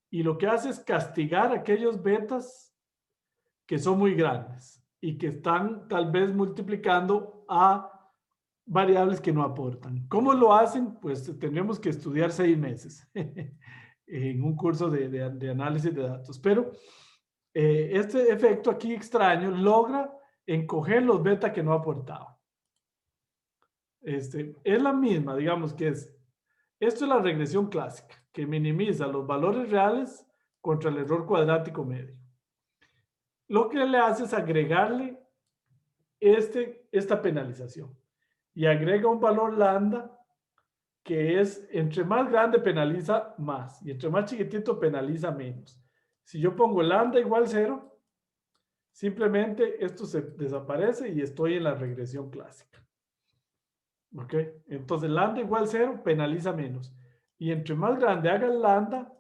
Y lo que hace es castigar a aquellos betas que son muy grandes y que están tal vez multiplicando a variables que no aportan. ¿Cómo lo hacen? Pues tendríamos que estudiar 6 meses en un curso de análisis de datos. Pero este efecto aquí extraño logra encoger los beta que no aportaban. Es la misma, digamos que esto es la regresión clásica, que minimiza los valores reales contra el error cuadrático medio. Lo que le hace es agregarle esta penalización y agrega un valor lambda que es entre más grande penaliza más y entre más chiquitito penaliza menos. Si yo pongo lambda igual 0, simplemente esto se desaparece y estoy en la regresión clásica. ¿Ok? Entonces lambda igual 0 penaliza menos. Y entre más grande haga el lambda,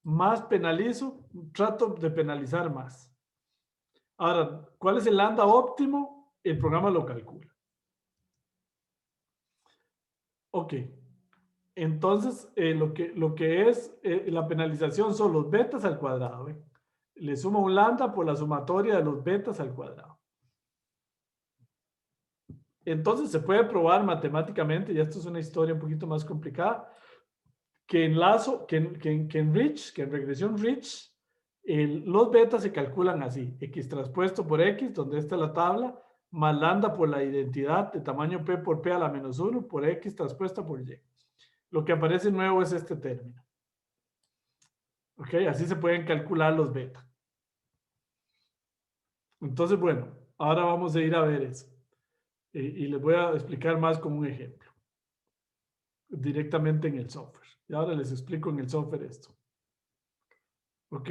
más penalizo, trato de penalizar más. Ahora, ¿cuál es el lambda óptimo? El programa lo calcula. Ok. Entonces, lo que es la penalización son los betas al cuadrado. Le sumo un lambda por la sumatoria de los betas al cuadrado. Entonces, se puede probar matemáticamente, y esto es una historia un poquito más complicada, que en Lazo, que en Rich, que en regresión Rich, los betas se calculan así: x traspuesto por x, donde está la tabla, más lambda por la identidad de tamaño p por p a la menos 1 por x traspuesta por y. Lo que aparece nuevo es este término. Ok, así se pueden calcular los beta. Entonces, bueno, ahora vamos a ir a ver eso. Y les voy a explicar más con un ejemplo. Directamente en el software. Y ahora les explico en el software esto. Ok,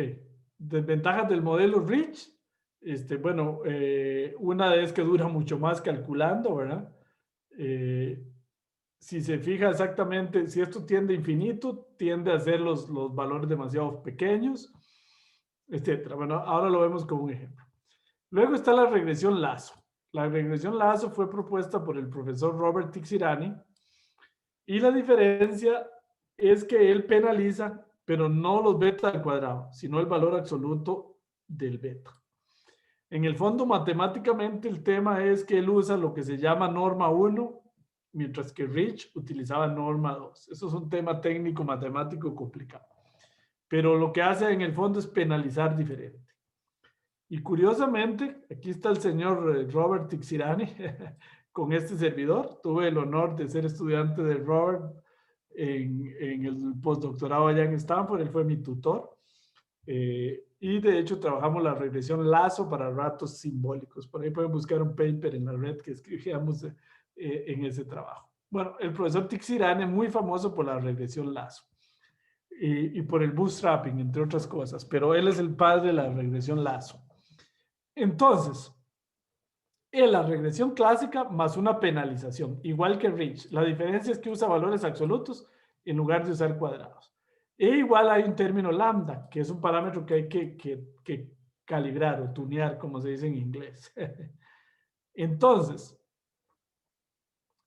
Desventajas del modelo Rich. Bueno, una es que dura mucho más calculando, ¿verdad? Si se fija exactamente, si esto tiende a infinito, tiende a ser los valores demasiado pequeños, etcétera. Bueno, ahora lo vemos como un ejemplo. Luego está la regresión Lazo. La regresión Lazo fue propuesta por el profesor Robert Tixirani y la diferencia es que él penaliza, pero no los beta al cuadrado, sino el valor absoluto del beta. En el fondo, matemáticamente, el tema es que él usa lo que se llama norma 1, mientras que Rich utilizaba norma 2. Eso es un tema técnico matemático complicado. Pero lo que hace en el fondo es penalizar diferente. Y curiosamente, aquí está el señor Robert Tixirani con este servidor. Tuve el honor de ser estudiante de Robert en el postdoctorado allá en Stanford. Él fue mi tutor. Y de hecho trabajamos la regresión Lazo para ratos simbólicos. Por ahí pueden buscar un paper en la red que escribíamos en ese trabajo. Bueno, el profesor Tixirani es muy famoso por la regresión Lazo y por el bootstrapping, entre otras cosas, pero él es el padre de la regresión Lazo. Entonces, en la regresión clásica más una penalización, igual que Rich. La diferencia es que usa valores absolutos en lugar de usar cuadrados. E igual hay un término lambda, que es un parámetro que hay que calibrar o tunear, como se dice en inglés. Entonces,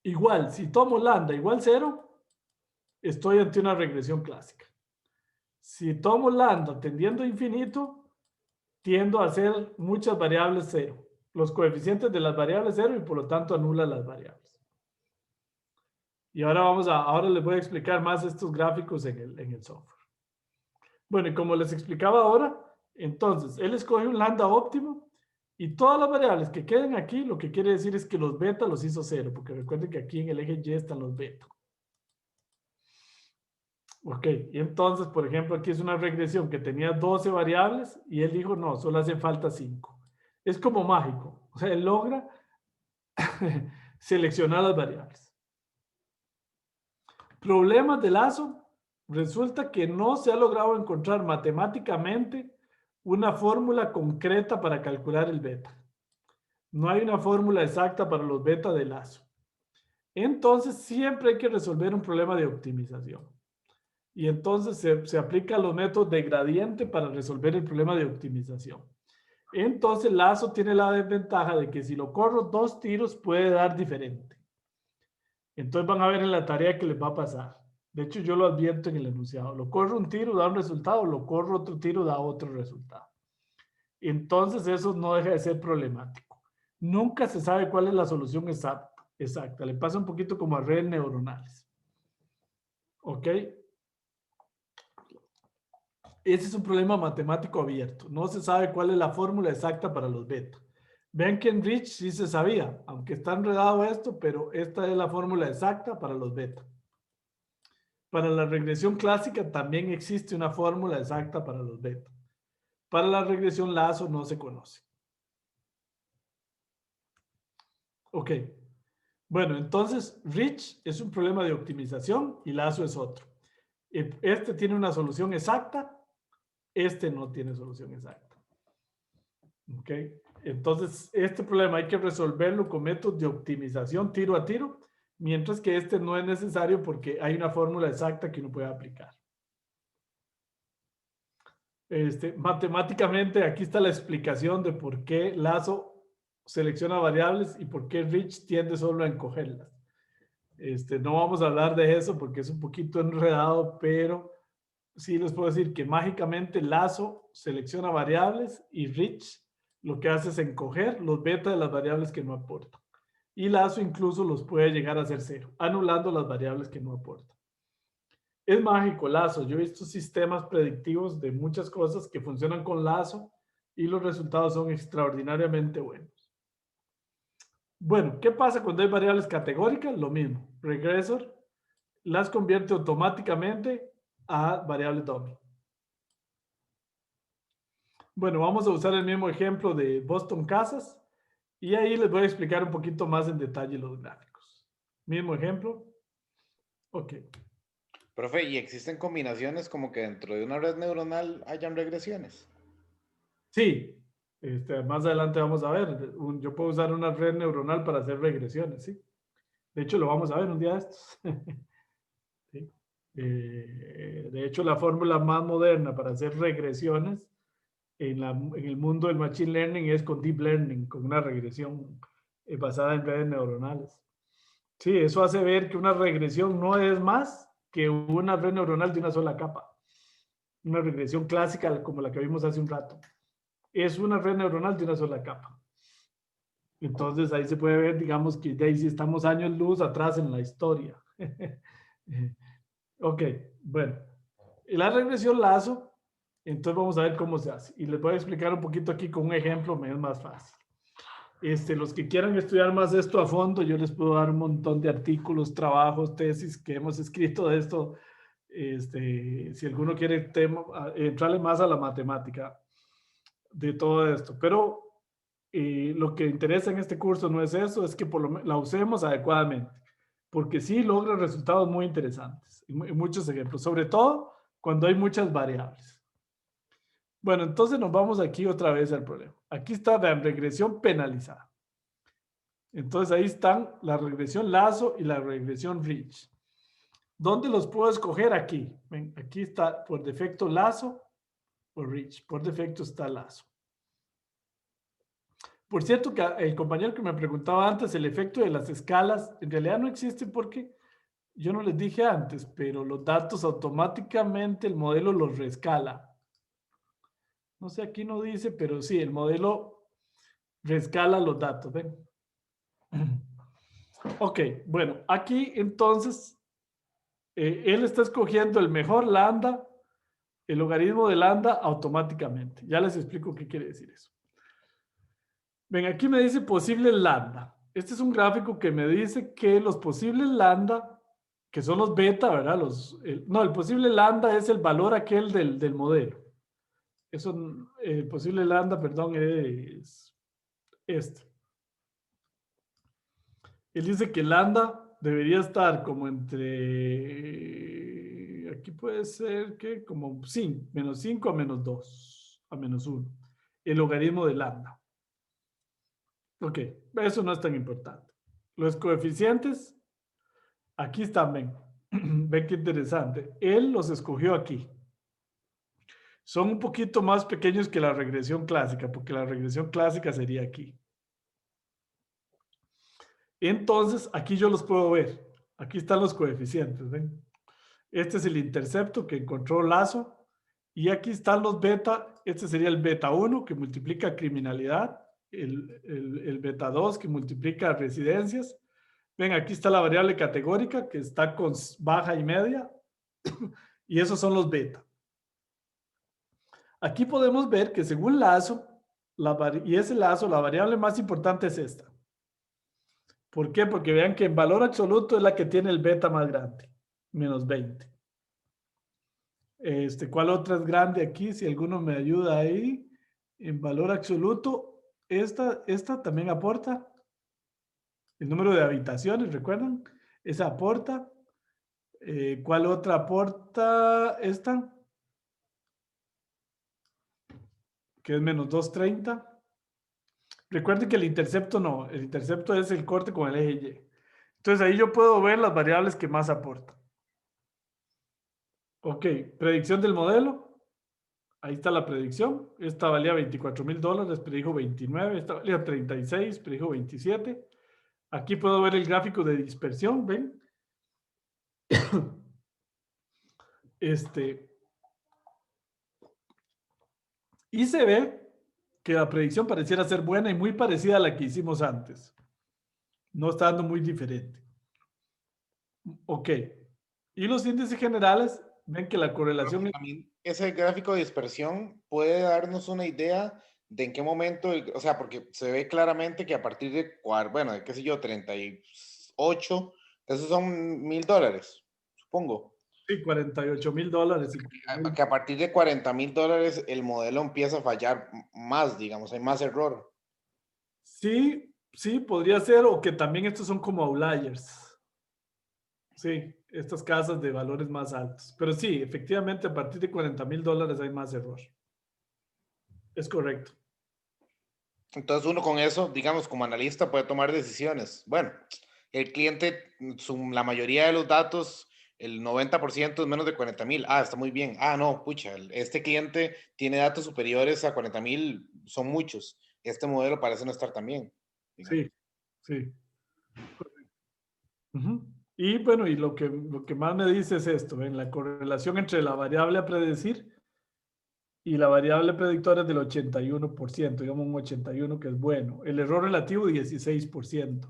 igual, si tomo lambda igual 0, estoy ante una regresión clásica. Si tomo lambda tendiendo a infinito, tiendo a hacer muchas variables 0. Los coeficientes de las variables 0 y por lo tanto anula las variables. Y ahora les voy a explicar más estos gráficos en el software. Bueno, y como les explicaba ahora, entonces, él escoge un lambda óptimo y todas las variables que queden aquí, lo que quiere decir es que los beta los hizo 0, porque recuerden que aquí en el eje Y están los beta. Ok, y entonces, por ejemplo, aquí es una regresión que tenía 12 variables y él dijo, no, solo hace falta 5. Es como mágico, o sea, él logra seleccionar las variables. Problemas de Lazo. Resulta que no se ha logrado encontrar matemáticamente una fórmula concreta para calcular el beta. No hay una fórmula exacta para los beta de Lazo. Entonces siempre hay que resolver un problema de optimización. Y entonces se aplican los métodos de gradiente para resolver el problema de optimización. Entonces Lazo tiene la desventaja de que si lo corro 2 tiros puede dar diferente. Entonces van a ver en la tarea que les va a pasar. De hecho, yo lo advierto en el enunciado. Lo corro un tiro, da un resultado. Lo corro otro tiro, da otro resultado. Entonces, eso no deja de ser problemático. Nunca se sabe cuál es la solución exacta. Le pasa un poquito como a redes neuronales. ¿Ok? Ese es un problema matemático abierto. No se sabe cuál es la fórmula exacta para los beta. Ven que en Rich sí se sabía, aunque está enredado esto, pero esta es la fórmula exacta para los beta. Para la regresión clásica también existe una fórmula exacta para los beta. Para la regresión Lazo no se conoce. Ok. Bueno, entonces Rich es un problema de optimización y Lazo es otro. Este tiene una solución exacta, este no tiene solución exacta. Ok. Entonces, este problema hay que resolverlo con métodos de optimización tiro a tiro, mientras que este no es necesario porque hay una fórmula exacta que uno puede aplicar. Matemáticamente, aquí está la explicación de por qué Lazo selecciona variables y por qué Rich tiende solo a encogerlas. No vamos a hablar de eso porque es un poquito enredado, pero sí les puedo decir que mágicamente Lazo selecciona variables y Rich lo que hace es encoger los beta de las variables que no aportan. Y Lazo incluso los puede llegar a hacer 0, anulando las variables que no aportan. Es mágico Lazo. Yo he visto sistemas predictivos de muchas cosas que funcionan con Lazo y los resultados son extraordinariamente buenos. Bueno, ¿qué pasa cuando hay variables categóricas? Lo mismo. Regressor las convierte automáticamente a variables dummy. Bueno, vamos a usar el mismo ejemplo de Boston Casas y ahí les voy a explicar un poquito más en detalle los gráficos. Mismo ejemplo. Ok. Profe, ¿y existen combinaciones como que dentro de una red neuronal hayan regresiones? Sí, más adelante vamos a ver. Yo puedo usar una red neuronal para hacer regresiones, ¿sí? De hecho, lo vamos a ver un día de estos. ¿Sí? De hecho, la fórmula más moderna para hacer regresiones en el mundo del Machine Learning es con Deep Learning, con una regresión basada en redes neuronales. Sí, eso hace ver que una regresión no es más que una red neuronal de una sola capa. Una regresión clásica como la que vimos hace un rato. Es una red neuronal de una sola capa. Entonces ahí se puede ver, digamos, que de ahí sí estamos años luz atrás en la historia. Ok, bueno. Y la regresión lazo, entonces vamos a ver cómo se hace. Y les voy a explicar un poquito aquí con un ejemplo, me es más fácil. Los que quieran estudiar más esto a fondo, yo les puedo dar un montón de artículos, trabajos, tesis que hemos escrito de esto. Si alguno quiere entrarle más a la matemática de todo esto. Pero lo que interesa en este curso no es eso, es que la usemos adecuadamente, porque sí logra resultados muy interesantes en muchos ejemplos, sobre todo cuando hay muchas variables. Bueno, entonces nos vamos aquí otra vez al problema. Aquí está la regresión penalizada. Entonces ahí están la regresión lazo y la regresión Rich. ¿Dónde los puedo escoger? Aquí. Ven, aquí está por defecto lazo o Rich. Por defecto está lazo. Por cierto, que el compañero que me preguntaba antes, el efecto de las escalas, en realidad no existe porque yo no les dije antes, pero los datos automáticamente el modelo los reescala. No sé, aquí no dice, pero sí, el modelo reescala los datos, ¿ven? Ok, bueno, aquí entonces él está escogiendo el mejor lambda, el logaritmo de lambda automáticamente. Ya les explico qué quiere decir eso. Ven, aquí me dice posible lambda. Este es un gráfico que me dice que los posibles lambda, que son los beta, ¿verdad? No, el posible lambda es el valor aquel del modelo. Eso, el posible lambda, perdón, es este. Él dice que lambda debería estar como entre, aquí puede ser que como 5, menos 5 a menos 2, a menos 1. El logaritmo de lambda. Ok, eso no es tan importante. Los coeficientes, aquí están, ven. Ven qué interesante. Él los escogió aquí. Son un poquito más pequeños que la regresión clásica, porque la regresión clásica sería aquí. Entonces, aquí yo los puedo ver. Aquí están los coeficientes, ¿ven? Este es el intercepto que encontró Lazo. Y aquí están los beta. Este sería el beta 1 que multiplica criminalidad. El beta 2 que multiplica residencias. Ven, aquí está la variable categórica que está con baja y media. Y esos son los beta. Aquí podemos ver que según Lazo, y ese Lazo, la variable más importante es esta. ¿Por qué? Porque vean que en valor absoluto es la que tiene el beta más grande, menos 20. ¿Cuál otra es grande aquí? Si alguno me ayuda ahí. En valor absoluto, esta también aporta. El número de habitaciones, ¿recuerdan? Esa aporta. ¿Cuál otra aporta? Esta, que es menos 230. Recuerden que el intercepto no, el intercepto es el corte con el eje Y. Entonces ahí yo puedo ver las variables que más aportan. Ok, predicción del modelo. Ahí está la predicción. Esta valía $24,000, predijo 29. Esta valía 36, predijo 27. Aquí puedo ver el gráfico de dispersión, ¿ven? Y se ve que la predicción pareciera ser buena y muy parecida a la que hicimos antes. No está dando muy diferente. Ok. Y los índices generales, ven que la correlación... También ese gráfico de dispersión puede darnos una idea de en qué momento, o sea, porque se ve claramente que a partir de, bueno, de qué sé yo, 38, esos son $1,000, supongo. Sí, $48,000. Que a partir de $40,000 el modelo empieza a fallar más, digamos, hay más error. Sí, sí, podría ser, o que también estos son como outliers. Sí, estas casas de valores más altos. Pero sí, efectivamente, a partir de $40,000 hay más error. Es correcto. Entonces uno con eso, digamos, como analista puede tomar decisiones. Bueno, el cliente, la mayoría de los datos, el 90% es menos de 40,000. Ah, está muy bien. Ah, no, pucha, este cliente tiene datos superiores a 40,000, son muchos. Este modelo parece no estar tan bien. Sí, sí. Ujú. Y bueno, y lo que más me dice es esto, en la correlación entre la variable a predecir y la variable predictora es del 81%, digamos un 81% que es bueno. El error relativo 16%.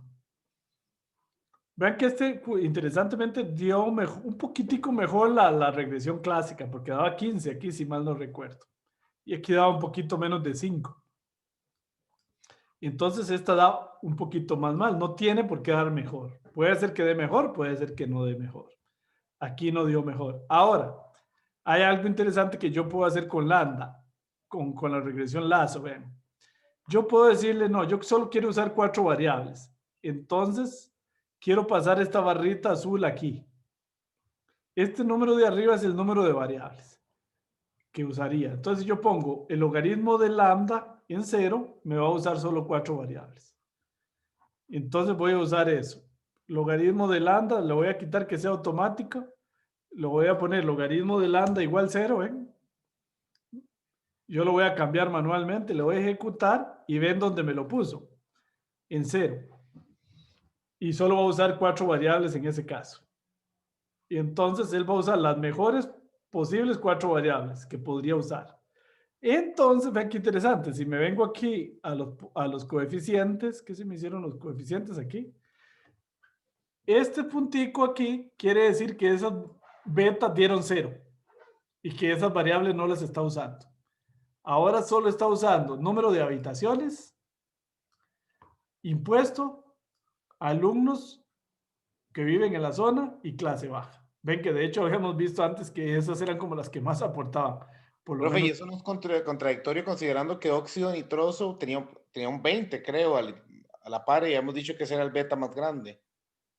Vean que interesantemente dio un poquitico mejor la regresión clásica, porque daba 15 aquí, si mal no recuerdo. Y aquí daba un poquito menos de 5. Y entonces esta da un poquito más mal. No tiene por qué dar mejor. Puede ser que dé mejor, puede ser que no dé mejor. Aquí no dio mejor. Ahora, hay algo interesante que yo puedo hacer con lambda, con la regresión lazo. Vean. Yo puedo decirle, no, yo solo quiero usar 4 variables. Entonces, quiero pasar esta barrita azul aquí. Este número de arriba es el número de variables que usaría. Entonces yo pongo el logaritmo de lambda en 0, me va a usar solo 4 variables. Entonces voy a usar eso. Logaritmo de lambda, le voy a quitar que sea automático. Lo voy a poner logaritmo de lambda igual 0, ¿ven? Yo lo voy a cambiar manualmente, le voy a ejecutar y ven dónde me lo puso. En 0. Y solo va a usar 4 variables en ese caso. Y entonces él va a usar las mejores posibles 4 variables que podría usar. Entonces, vean qué interesante. Si me vengo aquí a los coeficientes, ¿qué se me hicieron los coeficientes aquí? Este puntico aquí quiere decir que esas betas dieron 0 y que esas variables no las está usando. Ahora solo está usando número de habitaciones, impuesto, alumnos que viven en la zona y clase baja. Ven que de hecho habíamos visto antes que esas eran como las que más aportaban. Por lo Profe, menos. y eso no es contradictorio considerando que óxido nitroso tenía un 20, creo, a la par, y hemos dicho que ese era el beta más grande.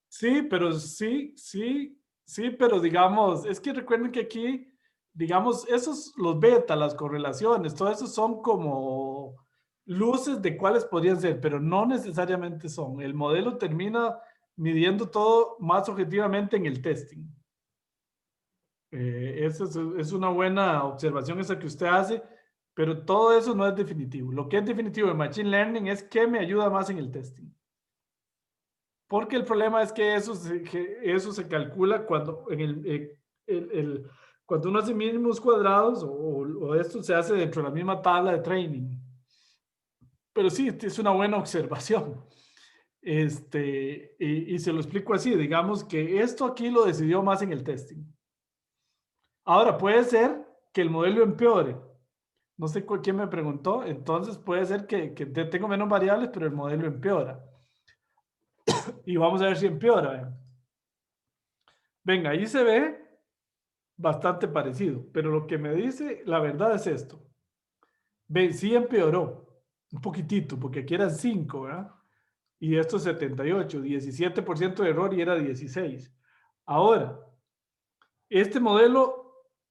Sí, pero pero digamos, es que recuerden que aquí, digamos, esos, los beta, las correlaciones, todo eso son como luces de cuáles podrían ser, pero no necesariamente son. El modelo termina midiendo todo más objetivamente en el testing. Esa es una buena observación esa que usted hace, pero todo eso no es definitivo. Lo que es definitivo en Machine Learning es qué me ayuda más en el testing. Porque el problema es que eso se calcula cuando, cuando uno hace mínimos cuadrados o esto se hace dentro de la misma tabla de training. Pero sí, es una buena observación. Y se lo explico así, digamos que esto aquí lo decidió más en el testing. Ahora, puede ser que el modelo empeore. No sé quién me preguntó, entonces puede ser que tengo menos variables, pero el modelo empeora. Y vamos a ver si empeora. Venga, ahí se ve bastante parecido, pero lo que me dice la verdad es esto. Ven, sí empeoró un poquitito, porque aquí eran 5, ¿verdad? Y esto es 78, 17% de error y era 16. Ahora, este modelo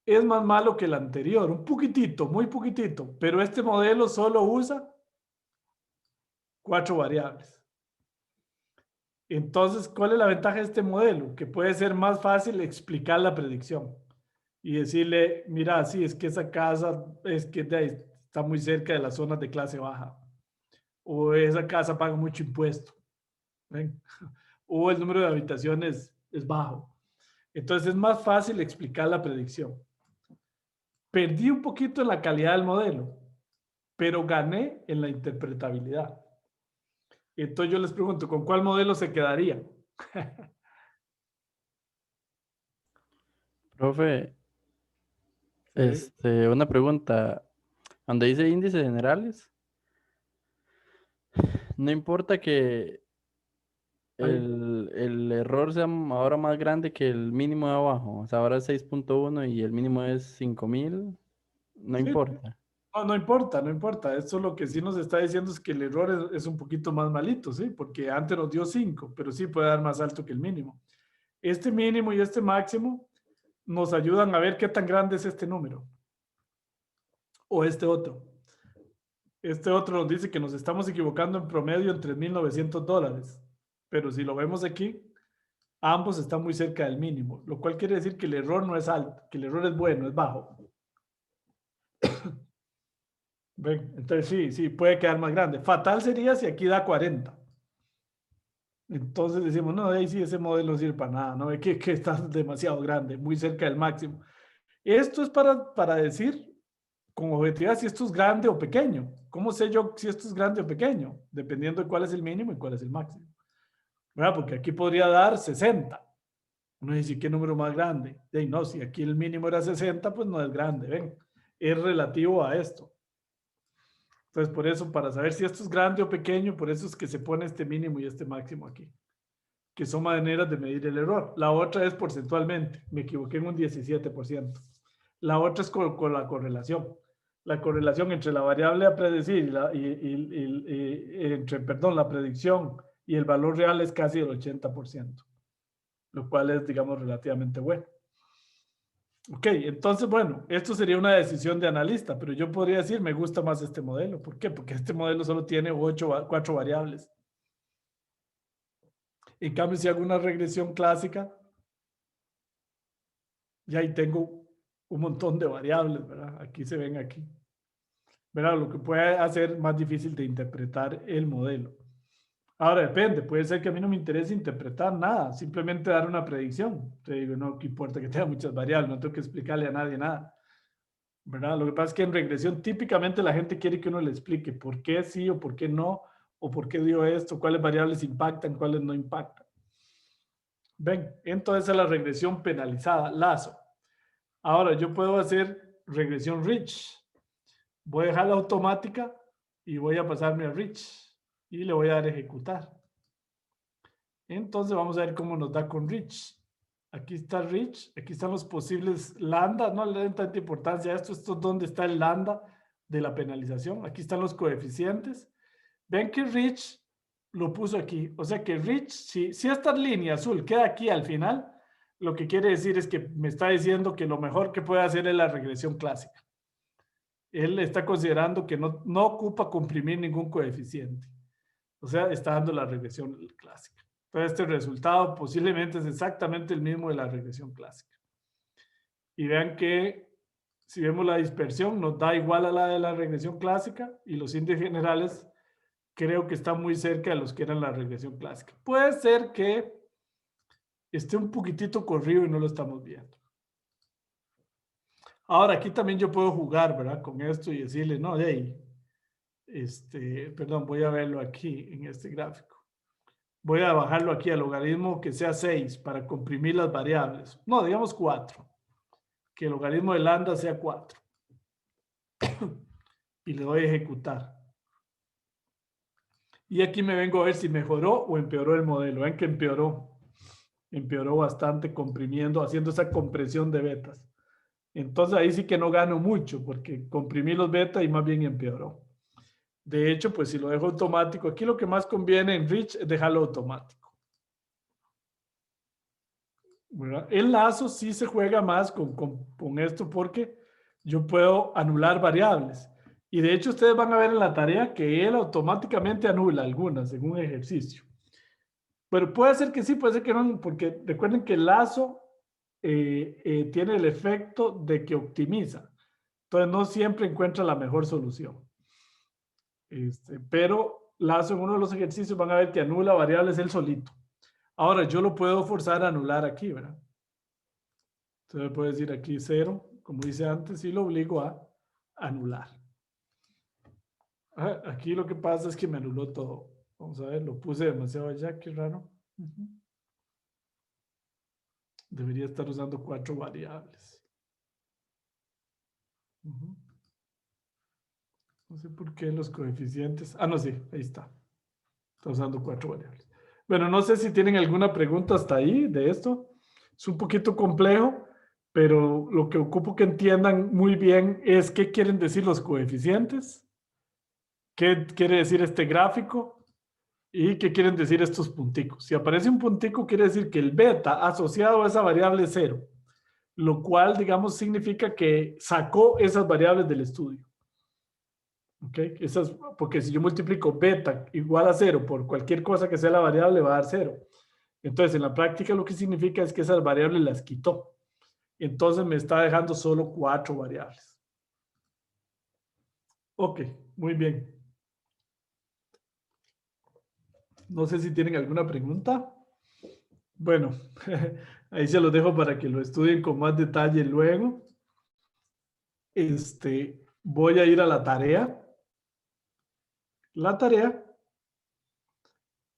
es más malo que el anterior, un poquitito, muy poquitito, pero este modelo solo usa 4 variables. Entonces, ¿cuál es la ventaja de este modelo? Que puede ser más fácil explicar la predicción y decirle, mira, sí, es que esa casa es que está muy cerca de las zonas de clase baja, o esa casa paga mucho impuesto, ¿ven? O el número de habitaciones es bajo. Entonces es más fácil explicar la predicción. Perdí un poquito en la calidad del modelo, pero gané en la interpretabilidad. Entonces yo les pregunto, ¿con cuál modelo se quedaría? Profe, Sí. una pregunta. Donde dice índices generales, no importa que el error sea ahora más grande que el mínimo de abajo. O sea, ahora es 6.1 y el mínimo es 5.000. No Sí. importa. No, no importa, no importa. Esto lo que sí nos está diciendo es que el error es un poquito más malito, ¿sí? Porque antes nos dio 5, pero sí puede dar más alto que el mínimo. Este mínimo y este máximo nos ayudan a ver qué tan grande es este número o este otro. Este otro nos dice que nos estamos equivocando en promedio en $3,900. Pero si lo vemos aquí, ambos están muy cerca del mínimo, lo cual quiere decir que el error no es alto, que el error es bueno, es bajo. ¿Ven? Entonces sí, puede quedar más grande. Fatal sería si aquí da 40. Entonces decimos, no, ahí sí ese modelo no sirve para nada, no ve que está demasiado grande, muy cerca del máximo. Esto es para decir con objetividad si esto es grande o pequeño. ¿Cómo sé yo si esto es grande o pequeño? Dependiendo de cuál es el mínimo y cuál es el máximo. ¿Verdad? Porque aquí podría dar 60. Uno dice, ¿qué número más grande? Y no, si aquí el mínimo era 60, pues no es grande, ven. Es relativo a esto. Entonces, por eso, para saber si esto es grande o pequeño, por eso es que se pone este mínimo y este máximo aquí, que son maneras de medir el error. La otra es porcentualmente, me equivoqué en un 17%. La otra es con la correlación. La correlación entre la variable a predecir la predicción y el valor real es casi el 80%, lo cual es, digamos, relativamente bueno. Ok, entonces, bueno, esto sería una decisión de analista, pero yo podría decir, me gusta más este modelo. ¿Por qué? Porque este modelo solo tiene 4 variables. En cambio, si hago una regresión clásica, ya ahí tengo un montón de variables, ¿verdad? Aquí se ven aquí. ¿Verdad? Lo que puede hacer más difícil de interpretar el modelo. Ahora depende, puede ser que a mí no me interese interpretar nada, simplemente dar una predicción. Te digo, no, qué importa que tenga muchas variables, no tengo que explicarle a nadie nada. ¿Verdad? Lo que pasa es que en regresión típicamente la gente quiere que uno le explique por qué sí o por qué no, o por qué dio esto, cuáles variables impactan, cuáles no impactan. Ven, entonces es la regresión penalizada, lazo. Ahora yo puedo hacer regresión rich. Voy a dejar la automática y voy a pasarme a rich. Y le voy a dar ejecutar. Entonces vamos a ver cómo nos da con rich. Aquí está rich, aquí están los posibles lambda, no le den tanta importancia a esto, esto es donde está el lambda de la penalización. Aquí están los coeficientes. Ven que rich lo puso aquí, o sea que rich, si esta línea azul queda aquí al final, lo que quiere decir es que me está diciendo que lo mejor que puede hacer es la regresión clásica. Él está considerando que no ocupa comprimir ningún coeficiente. O sea, está dando la regresión clásica. Entonces, este resultado posiblemente es exactamente el mismo de la regresión clásica. Y vean que si vemos la dispersión, nos da igual a la de la regresión clásica y los índices generales creo que están muy cerca de los que eran la regresión clásica. Puede ser que esté un poquitito corrido y no lo estamos viendo. Ahora, aquí también yo puedo jugar, ¿verdad? Con esto y decirle, no, hey, perdón, voy a verlo aquí en este gráfico. Voy a bajarlo aquí al logaritmo que sea 6 para comprimir las variables. No, digamos 4. Que el logaritmo de lambda sea 4. Y le doy a ejecutar. Y aquí me vengo a ver si mejoró o empeoró el modelo. Ven que empeoró. Empeoró bastante comprimiendo, haciendo esa compresión de betas. Entonces ahí sí que no gano mucho porque comprimí los betas y más bien empeoró. De hecho, pues si lo dejo automático, aquí lo que más conviene en Rich es dejarlo automático. ¿Verdad? El lazo sí se juega más con esto porque yo puedo anular variables. Y de hecho ustedes van a ver en la tarea que él automáticamente anula algunas en un ejercicio. Pero puede ser que sí, puede ser que no, porque recuerden que el lazo tiene el efecto de que optimiza. Entonces no siempre encuentra la mejor solución. Pero lazo en uno de los ejercicios van a ver que anula variables él solito. Ahora yo lo puedo forzar a anular aquí, ¿verdad? Entonces puedo decir aquí 0, como dice antes, y lo obligo a anular. Aquí lo que pasa es que me anuló todo. Vamos a ver, lo puse demasiado allá, qué raro. Debería estar usando 4 variables. No sé por qué los coeficientes. Ah, no, sí, ahí está. Está usando 4 variables. Bueno, no sé si tienen alguna pregunta hasta ahí de esto. Es un poquito complejo, pero lo que ocupo que entiendan muy bien es qué quieren decir los coeficientes, qué quiere decir este gráfico y qué quieren decir estos punticos. Si aparece un puntico, quiere decir que el beta asociado a esa variable es 0, lo cual, digamos, significa que sacó esas variables del estudio. ¿Ok? Porque si yo multiplico beta igual a 0 por cualquier cosa que sea la variable, va a dar 0. Entonces, en la práctica lo que significa es que esas variables las quitó. Entonces me está dejando solo 4 variables. Ok, muy bien. No sé si tienen alguna pregunta. Bueno, ahí se los dejo para que lo estudien con más detalle luego. Voy a ir a la tarea. La tarea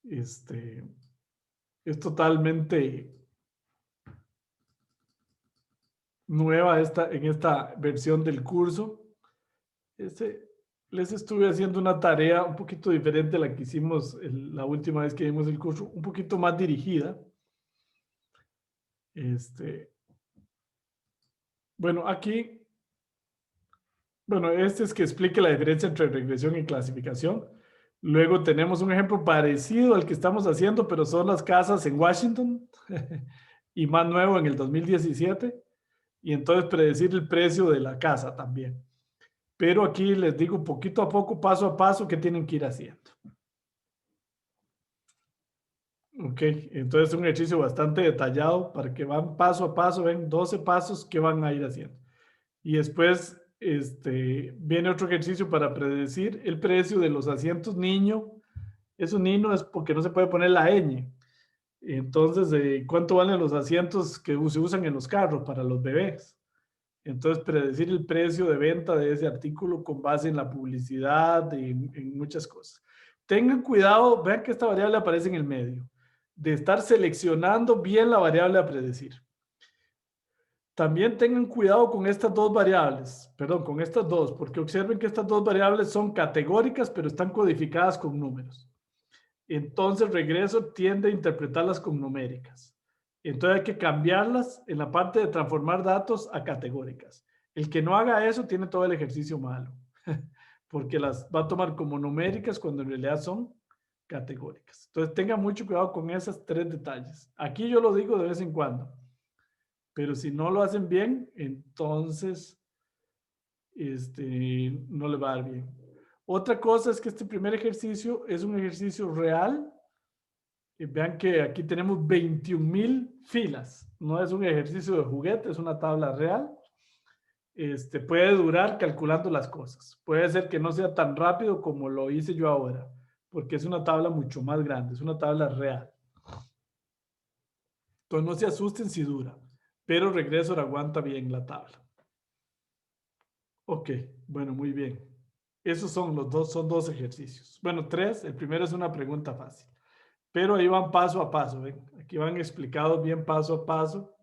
es totalmente nueva en esta versión del curso. Les estuve haciendo una tarea un poquito diferente a la que hicimos la última vez que vimos el curso, un poquito más dirigida. Bueno, aquí, bueno, es que explique la diferencia entre regresión y clasificación. Luego tenemos un ejemplo parecido al que estamos haciendo, pero son las casas en Washington y más nuevo en el 2017. Y entonces predecir el precio de la casa también. Pero aquí les digo poquito a poco, paso a paso, qué tienen que ir haciendo. Ok, entonces es un ejercicio bastante detallado para que van paso a paso, ven 12 pasos que van a ir haciendo. Y después viene otro ejercicio para predecir el precio de los asientos niño. Eso niño es porque no se puede poner la ñ. Entonces, ¿cuánto valen los asientos que se usan en los carros para los bebés? Entonces, predecir el precio de venta de ese artículo con base en la publicidad, en muchas cosas. Tengan cuidado, vean que esta variable aparece en el medio, de estar seleccionando bien la variable a predecir. También tengan cuidado con estas dos variables, perdón, con estas dos, porque observen que estas dos variables son categóricas, pero están codificadas con números. Entonces, regreso tiende a interpretarlas con numéricas. Entonces hay que cambiarlas en la parte de transformar datos a categóricas. El que no haga eso tiene todo el ejercicio malo, porque las va a tomar como numéricas cuando en realidad son categóricas. Entonces tengan mucho cuidado con esos 3 detalles. Aquí yo lo digo de vez en cuando, pero si no lo hacen bien, entonces no le va a dar bien. Otra cosa es que este primer ejercicio es un ejercicio real. Vean que aquí tenemos 21,000 filas. No es un ejercicio de juguete, es una tabla real. Puede durar calculando las cosas. Puede ser que no sea tan rápido como lo hice yo ahora, porque es una tabla mucho más grande, es una tabla real. Entonces no se asusten si dura, pero Regresor aguanta bien la tabla. Ok, bueno, muy bien. Esos son son 2 ejercicios. Bueno, 3. El primero es una pregunta fácil. Pero ahí van paso a paso, ¿ven? Aquí van explicados bien paso a paso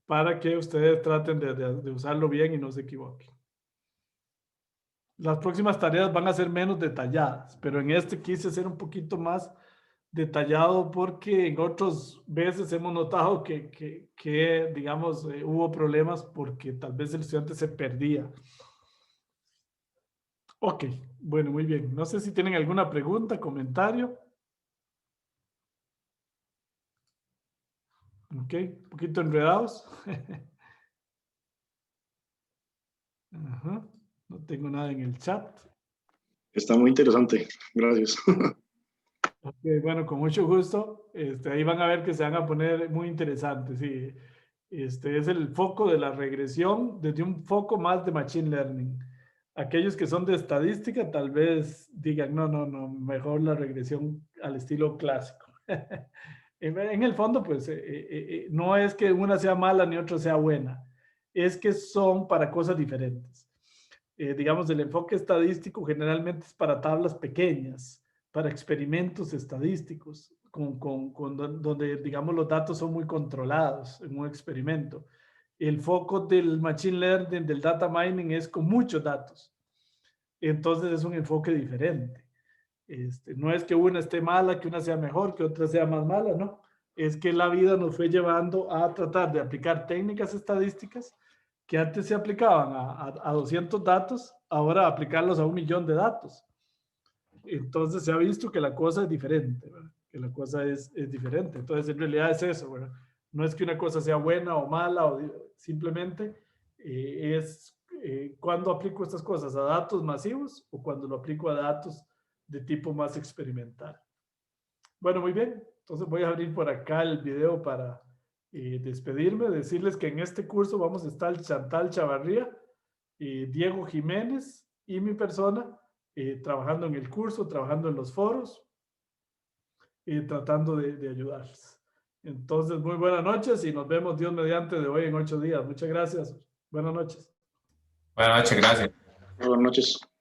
para que ustedes traten de usarlo bien y no se equivoquen. Las próximas tareas van a ser menos detalladas, pero en este quise ser un poquito más detallado porque en otras veces hemos notado que digamos, hubo problemas porque tal vez el estudiante se perdía. Ok, bueno, muy bien. No sé si tienen alguna pregunta, comentario. Ok, un poquito enredados. Ajá. No tengo nada en el chat. Está muy interesante. Gracias. Ok, bueno, con mucho gusto. Ahí van a ver que se van a poner muy interesantes. Sí. Es el foco de la regresión desde un foco más de Machine Learning. Aquellos que son de estadística tal vez digan, no, mejor la regresión al estilo clásico. En el fondo, pues, no es que una sea mala ni otra sea buena. Es que son para cosas diferentes. Digamos, el enfoque estadístico generalmente es para tablas pequeñas, para experimentos estadísticos, donde, digamos, los datos son muy controlados en un experimento. El foco del Machine Learning, del Data Mining, es con muchos datos. Entonces es un enfoque diferente. No es que una esté mala, que una sea mejor, que otra sea más mala, no. Es que la vida nos fue llevando a tratar de aplicar técnicas estadísticas que antes se aplicaban a 200 datos, ahora aplicarlos a 1,000,000 de datos. Entonces se ha visto que la cosa es diferente, ¿verdad? Que la cosa es diferente. Entonces en realidad es eso, ¿verdad? No es que una cosa sea buena o mala, simplemente es ¿cuándo aplico estas cosas? ¿A datos masivos o cuando lo aplico a datos de tipo más experimental? Bueno, muy bien. Entonces voy a abrir por acá el video para despedirme, decirles que en este curso vamos a estar Chantal Chavarría, Diego Jiménez y mi persona trabajando en el curso, trabajando en los foros, tratando de ayudarles. Entonces, muy buenas noches y nos vemos Dios mediante de hoy en 8 días. Muchas gracias. Buenas noches. Buenas noches, gracias. Buenas noches.